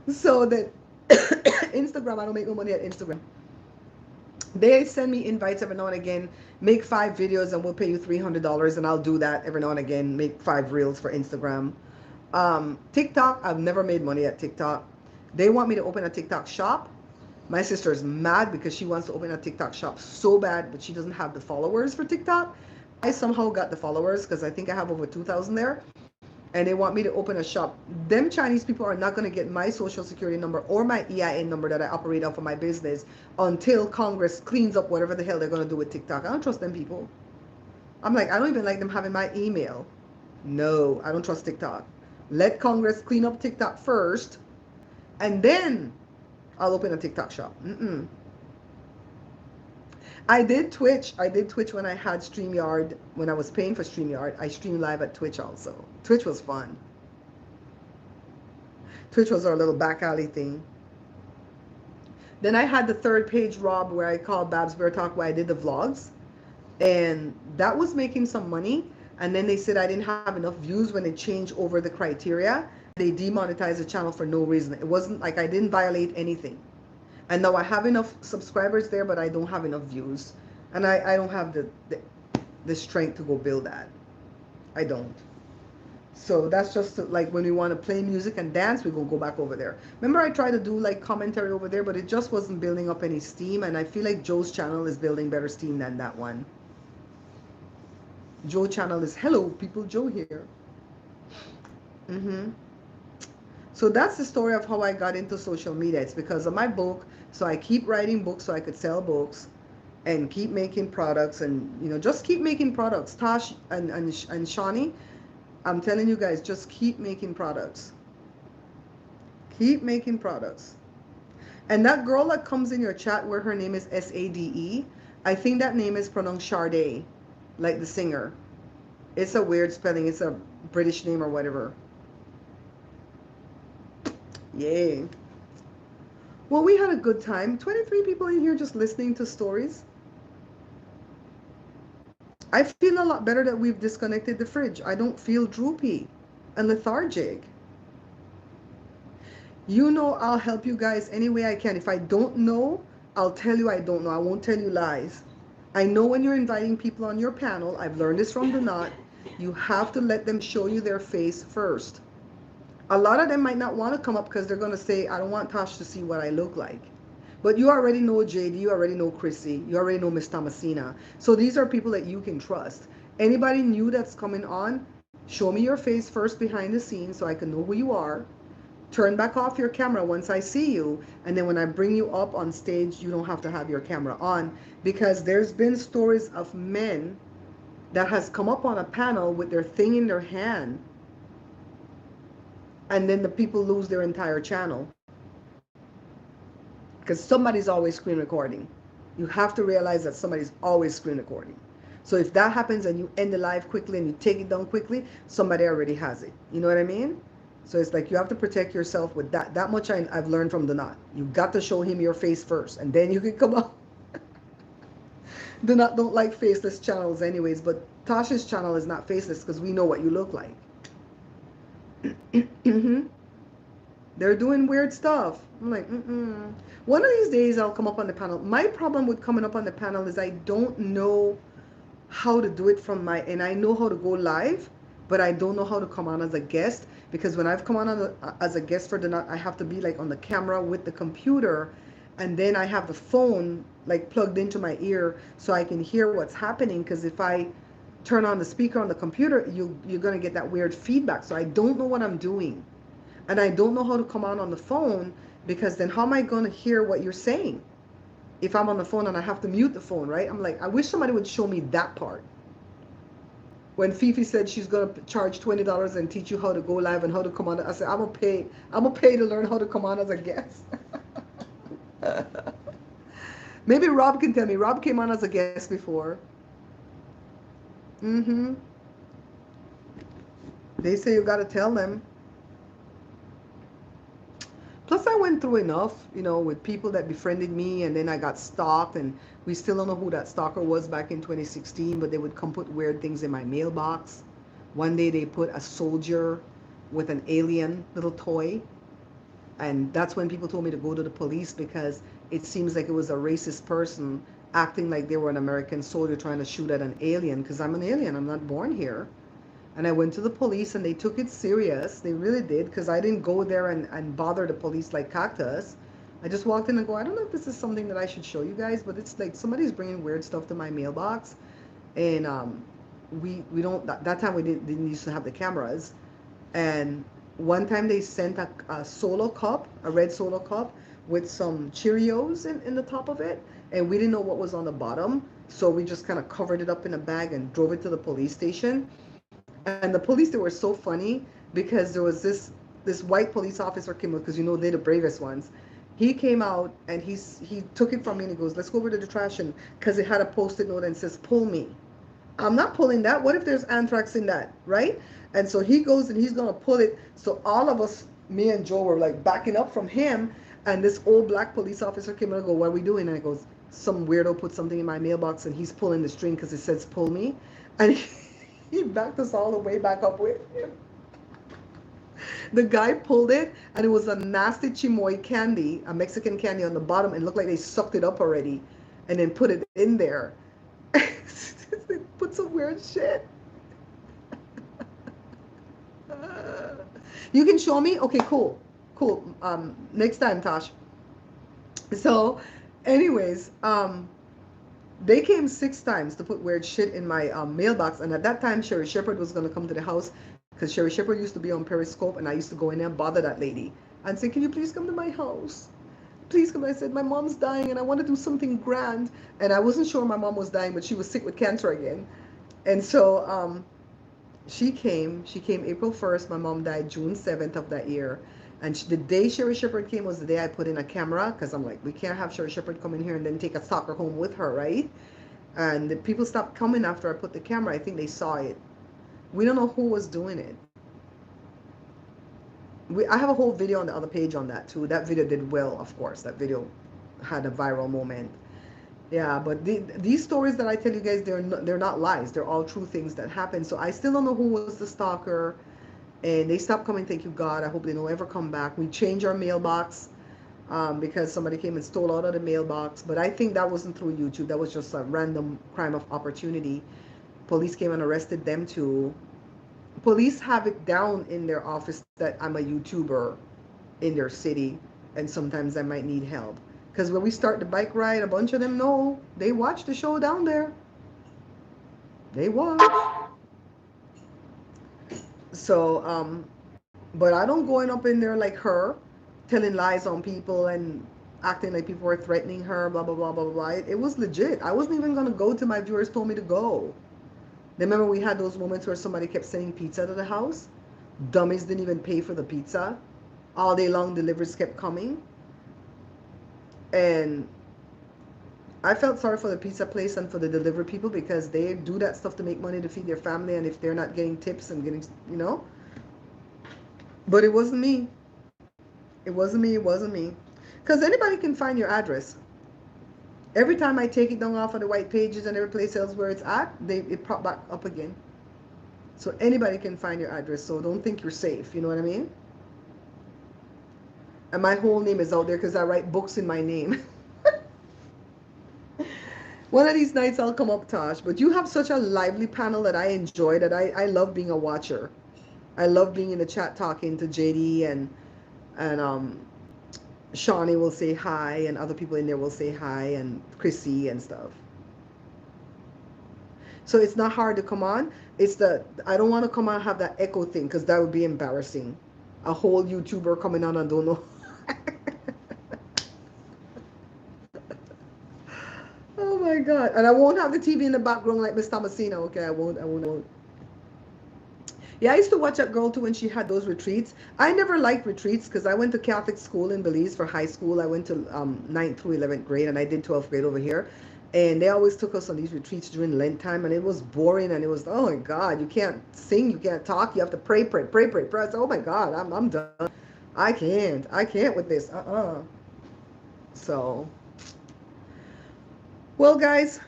So that Instagram, I don't make no money at Instagram. They send me invites every now and again. Make 5 videos and we'll pay you $300, and I'll do that every now and again. Make 5 reels for Instagram. TikTok, I've never made money at TikTok. They want me to open a TikTok shop. My sister is mad because she wants to open a TikTok shop so bad, but she doesn't have the followers for TikTok. I somehow got the followers because I think I have over 2,000 there. And they want me to open a shop. Them Chinese people are not going to get my social security number or my EIN number that I operate off of my business until Congress cleans up whatever the hell they're going to do with TikTok. I don't trust them people. I'm like, I don't even like them having my email. No, I don't trust TikTok. Let Congress clean up TikTok first, and then I'll open a TikTok shop. I did Twitch. I did Twitch when I had StreamYard. When I was paying for StreamYard, I streamed live at Twitch also. Twitch was fun. Twitch was our little back alley thing. Then I had the third page, Rob, where I called Babs Bear Talk, where I did the vlogs. And that was making some money. And then they said I didn't have enough views when they changed over the criteria. They demonetized the channel for no reason. It wasn't like I didn't violate anything. And now I have enough subscribers there, but I don't have enough views. And I don't have the strength to go build that. I don't. So that's just like when we want to play music and dance, we go back over there. Remember I tried to do like commentary over there, but it just wasn't building up any steam. And I feel like Joe's channel is building better steam than that one. Joe channel is hello people, Joe here. So that's the story of how I got into social media. It's because of my book. So I keep writing books so I could sell books and keep making products and, you know, just keep making products. Tosh and Shawnee, I'm telling you guys, just keep making products. Keep making products. And that girl that comes in your chat where her name is Sade, I think that name is pronounced Sade, like the singer. It's a weird spelling. It's a British name or whatever. Yay. Well, we had a good time. 23 people in here just listening to stories. I feel a lot better that we've disconnected the fridge. I don't feel droopy and lethargic. You know I'll help you guys any way I can. If I don't know, I'll tell you I don't know. I won't tell you lies. I know when you're inviting people on your panel, I've learned this from the knot, you have to let them show you their face first. A lot of them might not want to come up because they're going to say, I don't want Tosh to see what I look like. But you already know JD, you already know Chrissy, you already know Miss Thomasina. So these are people that you can trust. Anybody new that's coming on, show me your face first behind the scenes so I can know who you are. Turn back off your camera once I see you. And then when I bring you up on stage, you don't have to have your camera on. Because there's been stories of men that has come up on a panel with their thing in their hand. And then the people lose their entire channel. Because somebody's always screen recording. You have to realize that somebody's always screen recording. So if that happens and you end the live quickly and you take it down quickly, somebody already has it. You know what I mean? So it's like you have to protect yourself with that. That much I've learned from the knot. You got to show him your face first, and then you can come up. The knot don't like faceless channels anyways, but Tasha's channel is not faceless because we know what you look like. They're doing weird stuff. I'm like, One of these days I'll come up on the panel. My problem with coming up on the panel is I don't know how to do it from my, and I know how to go live, but I don't know how to come on as a guest, because when I've come on as a guest for the knot, I have to be like on the camera with the computer, and then I have the phone like plugged into my ear so I can hear what's happening, because if I turn on the speaker on the computer, you're going to get that weird feedback. So I don't know what I'm doing. And I don't know how to come on the phone, because then how am I going to hear what you're saying if I'm on the phone and I have to mute the phone, right? I'm like, I wish somebody would show me that part. When Fifi said she's going to charge $20 and teach you how to go live and how to come on, I said, I'm going to pay to learn how to come on as a guest. Maybe Rob can tell me. Rob came on as a guest before. They say you got to tell them. Plus, I went through enough, you know, with people that befriended me, and then I got stalked, and we still don't know who that stalker was back in 2016, but they would come put weird things in my mailbox. One day they put a soldier with an alien little toy, and that's when people told me to go to the police, because it seems like it was a racist person acting like they were an American soldier trying to shoot at an alien, because I'm an alien, I'm not born here. And I went to the police, and they took it serious. They really did, because I didn't go there and bother the police like Cactus. I just walked in and go, I don't know if this is something that I should show you guys, but it's like somebody's bringing weird stuff to my mailbox. And we don't, that time we didn't used to have the cameras. And one time they sent a Solo cup, a red Solo cup with some Cheerios in the top of it. And we didn't know what was on the bottom. So we just kind of covered it up in a bag and drove it to the police station. And the police, they were so funny, because there was this white police officer came up, because you know they're the bravest ones, He came out and he took it from me and he goes, let's go over to the trash, and because it had a post-it note and says, pull me. I'm not pulling that. What if there's anthrax in that, right? And so he goes and he's gonna pull it. So all of us, me and Joe, were like backing up from him. And this old black police officer came and I go, what are we doing? And I goes, some weirdo put something in my mailbox and he's pulling the string because it says pull me. And he backed us all the way back up with him. The guy pulled it and it was a nasty chimoy candy, a Mexican candy on the bottom, and looked like they sucked it up already and then put it in there. Put some weird shit. You can show me? Okay, cool. Cool. Next time, Tosh. So, anyways, they came 6 times to put weird shit in my mailbox. And at that time, Sherry Shepherd was going to come to the house because Sherry Shepherd used to be on Periscope. And I used to go in there and bother that lady and say, can you please come to my house? Please come. I said, my mom's dying and I want to do something grand. And I wasn't sure my mom was dying, but she was sick with cancer again. And so she came April 1st. My mom died June 7th of that year. And the day Sherry Shepherd came was the day I put in a camera, because I'm like, we can't have Sherry Shepherd come in here and then take a stalker home with her, right? And the people stopped coming after I put the camera. I think they saw it. We don't know who was doing it. I have a whole video on the other page on that too. That video did well, of course. That video had a viral moment. Yeah, but these stories that I tell you guys, they're not lies. They're all true things that happened. So I still don't know who was the stalker. And they stopped coming, thank you God. I hope they don't ever come back. We changed our mailbox because somebody came and stole out of the mailbox. But I think that wasn't through YouTube. That was just a random crime of opportunity. Police came and arrested them too. Police have it down in their office that I'm a YouTuber in their city. And sometimes I might need help. Because when we start the bike ride, a bunch of them know. They watch the show down there. They watch. So, but I don't going up in there like her, telling lies on people and acting like people were threatening her, blah, blah, blah, blah, blah. It was legit. I wasn't even going to go till my viewers told me to go. Remember we had those moments where somebody kept sending pizza to the house? Dummies didn't even pay for the pizza. All day long, deliveries kept coming. And I felt sorry for the pizza place and for the delivery people because they do that stuff to make money to feed their family. And if they're not getting tips and getting, you know. But it wasn't me. It wasn't me. It wasn't me. Because anybody can find your address. Every time I take it down off of the white pages and every place else where it's at, it pop back up again. So anybody can find your address. So don't think you're safe. You know what I mean? And my whole name is out there because I write books in my name. One of these nights I'll come up, Tosh. But you have such a lively panel that I enjoy, that I love being a watcher. I love being in the chat talking to JD and Shawnee will say hi and other people in there will say hi and Chrissy and stuff. So it's not hard to come on. It's I don't want to come on and have that echo thing because that would be embarrassing. A whole YouTuber coming on and don't know. Oh my God. And I won't have the TV in the background like Miss Thomasina. Okay, I won't. Yeah, I used to watch that girl too when she had those retreats. I never liked retreats because I went to Catholic school in Belize for high school. I went to 9th through 11th grade and I did 12th grade over here. And they always took us on these retreats during Lent time and it was boring and it was, oh my God, you can't sing, you can't talk, you have to pray. I said, oh my God, I'm done. I can't with this. So, well guys,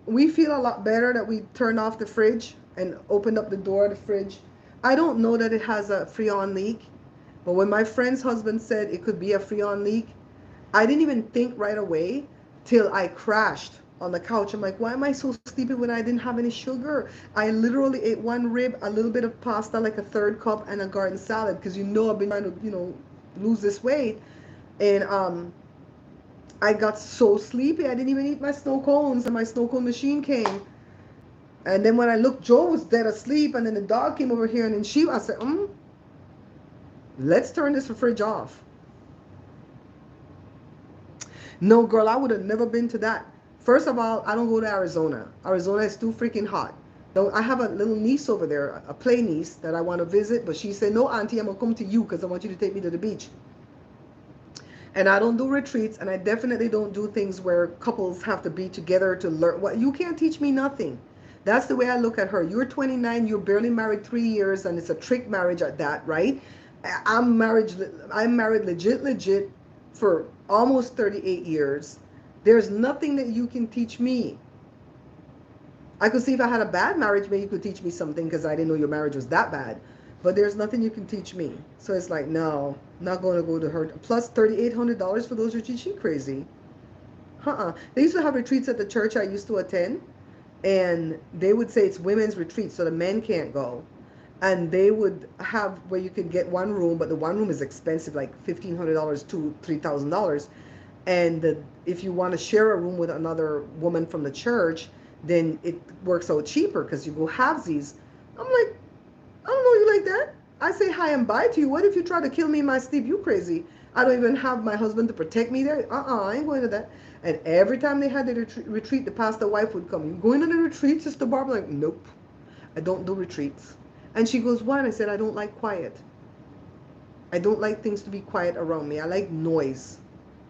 we feel a lot better that we turned off the fridge and opened up the door of the fridge. I don't know that it has a Freon leak, but when my friend's husband said it could be a Freon leak, I didn't even think right away till I crashed on the couch. I'm like, why am I so sleepy when I didn't have any sugar? I literally ate one rib, a little bit of pasta, like a 3rd cup, and a garden salad because I've been trying to, lose this weight. And I got so sleepy, I didn't even eat my snow cones, and my snow cone machine came. And then when I looked, Joe was dead asleep, and then the dog came over here, and then I said, let's turn this fridge off. No, girl, I would have never been to that. First of all, I don't go to Arizona. Arizona is too freaking hot. I have a little niece over there, a play niece that I want to visit, but she said, no, auntie, I'm going to come to you because I want you to take me to the beach. And I don't do retreats, and I definitely don't do things where couples have to be together to learn. What, you can't teach me nothing. That's the way I look at her. You're 29, you're barely married 3 years, and it's a trick marriage at that, right? I'm married. I'm married legit for almost 38 years. There's nothing that you can teach me. I could see if I had a bad marriage, maybe you could teach me something because I didn't know your marriage was that bad. But there's nothing you can teach me. So it's like, no, not going to go to her. Plus $3,800 for those retreats. She crazy. They used to have retreats at the church I used to attend, and they would say it's women's retreat, so the men can't go. And they would have where you could get one room, but the one room is expensive, like $1,500 to $3,000. And if you want to share a room with another woman from the church, then it works out cheaper because you go halvesies. I'm like, I don't know you like that. I say hi and bye to you. What if you try to kill me in my sleep? You crazy. I don't even have my husband to protect me there. I ain't going to that. And every time they had the retreat, the pastor wife would come. You going on the retreat, Sister Barbara? Like, nope. I don't do retreats. And she goes, why? And I said, I don't like quiet. I don't like things to be quiet around me. I like noise,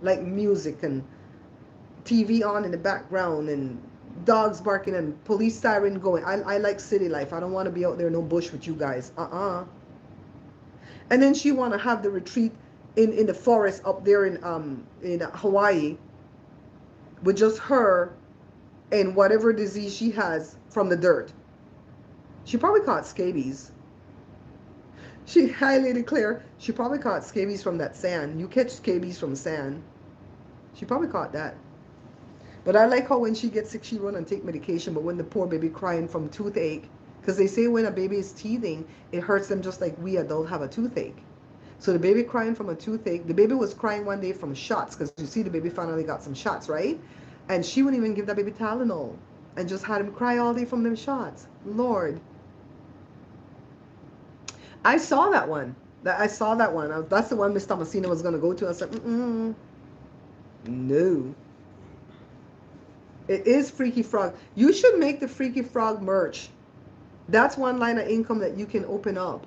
like music and TV on in the background and dogs barking and police siren going. I like city life. I don't want to be out there no bush with you guys. And then she want to have the retreat in the forest up there in Hawaii with just her and whatever disease she has from the dirt. She probably caught scabies. She highly declare she probably caught scabies from that sand. You catch scabies from sand. She probably caught that. But I like how when she gets sick, she run and take medication. But when the poor baby crying from toothache, because they say when a baby is teething, it hurts them just like we adults have a toothache. So the baby crying from a toothache, the baby was crying one day from shots, because you see the baby finally got some shots, right? And she wouldn't even give that baby Tylenol and just had him cry all day from them shots. Lord. I saw that one. I saw that one. That's the one Miss Thomasina was going to go to. I said, no. It is Freaky Frog. You should make the Freaky Frog merch. That's one line of income that you can open up.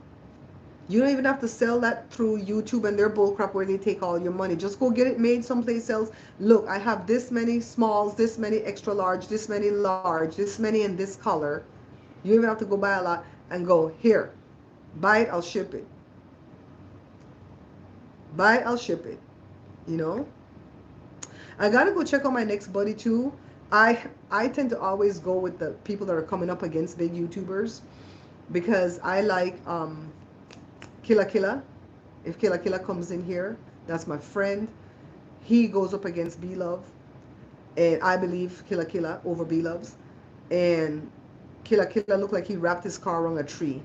You don't even have to sell that through YouTube and their bullcrap where they take all your money. Just go get it made someplace else. Look, I have this many smalls, this many extra large, this many large, this many in this color. You don't even have to go buy a lot and go, here, buy it, I'll ship it. Buy it, I'll ship it. You know? I gotta go check on my next buddy too. I tend to always go with the people that are coming up against big YouTubers because I like Killa Killa. If Killa Killa comes in here, that's my friend. He goes up against B-Love, and I believe Killa Killa over B-Love's. And Killa Killa looked like he wrapped his car around a tree.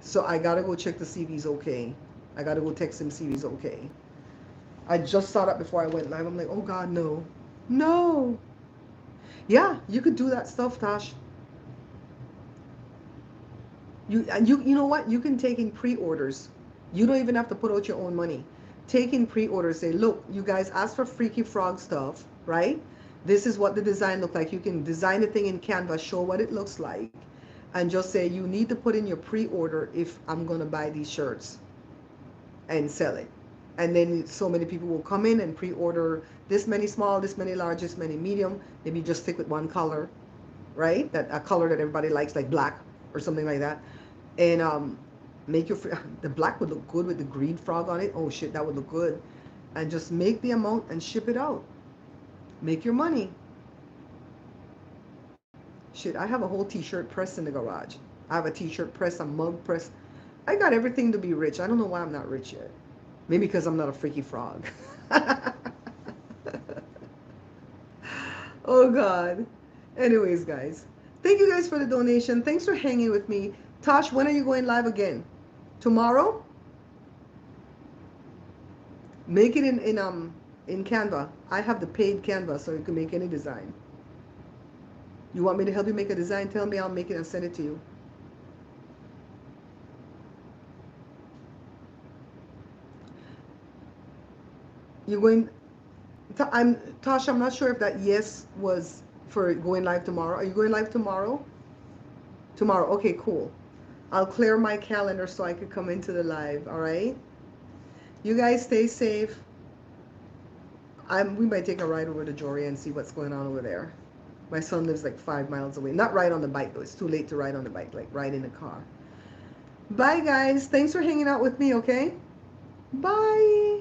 So I gotta go check to see if he's okay. I gotta go text him see if he's okay. I just saw that before I went live. I'm like, oh God, no. No. Yeah, you could do that stuff, Tosh. You know what? You can take in pre-orders. You don't even have to put out your own money. Take in pre-orders. Say, look, you guys asked for Freaky Frog stuff, right? This is what the design look like. You can design the thing in Canva, show what it looks like, and just say you need to put in your pre-order if I'm gonna buy these shirts and sell it. And then so many people will come in and pre-order this many small, this many large, this many medium. Maybe just stick with one color, right? That a color that everybody likes, like black or something like that. And make your the black would look good with the green frog on it. Oh shit, that would look good. And just make the amount and ship it out. Make your money. Shit, I have a whole t-shirt press in the garage. I have a t-shirt press, a mug press. I got everything to be rich. I don't know why I'm not rich yet. Maybe because I'm not a freaky frog. Oh God. Anyways, guys, thank you guys for the donation. Thanks for hanging with me. Tosh, when are you going live again? Tomorrow? Make it in Canva. I have the paid Canva, so you can make any design. You want me to help you make a design? Tell me, I'll make it and send it to you. You're going. Tasha. I'm not sure if that yes was for going live tomorrow. Are you going live tomorrow? Tomorrow. Okay, cool. I'll clear my calendar so I could come into the live. All right. You guys stay safe. We might take a ride over to Jory and see what's going on over there. My son lives like 5 miles away. Not ride on the bike though. It's too late to ride on the bike. Like ride in the car. Bye guys. Thanks for hanging out with me. Okay. Bye.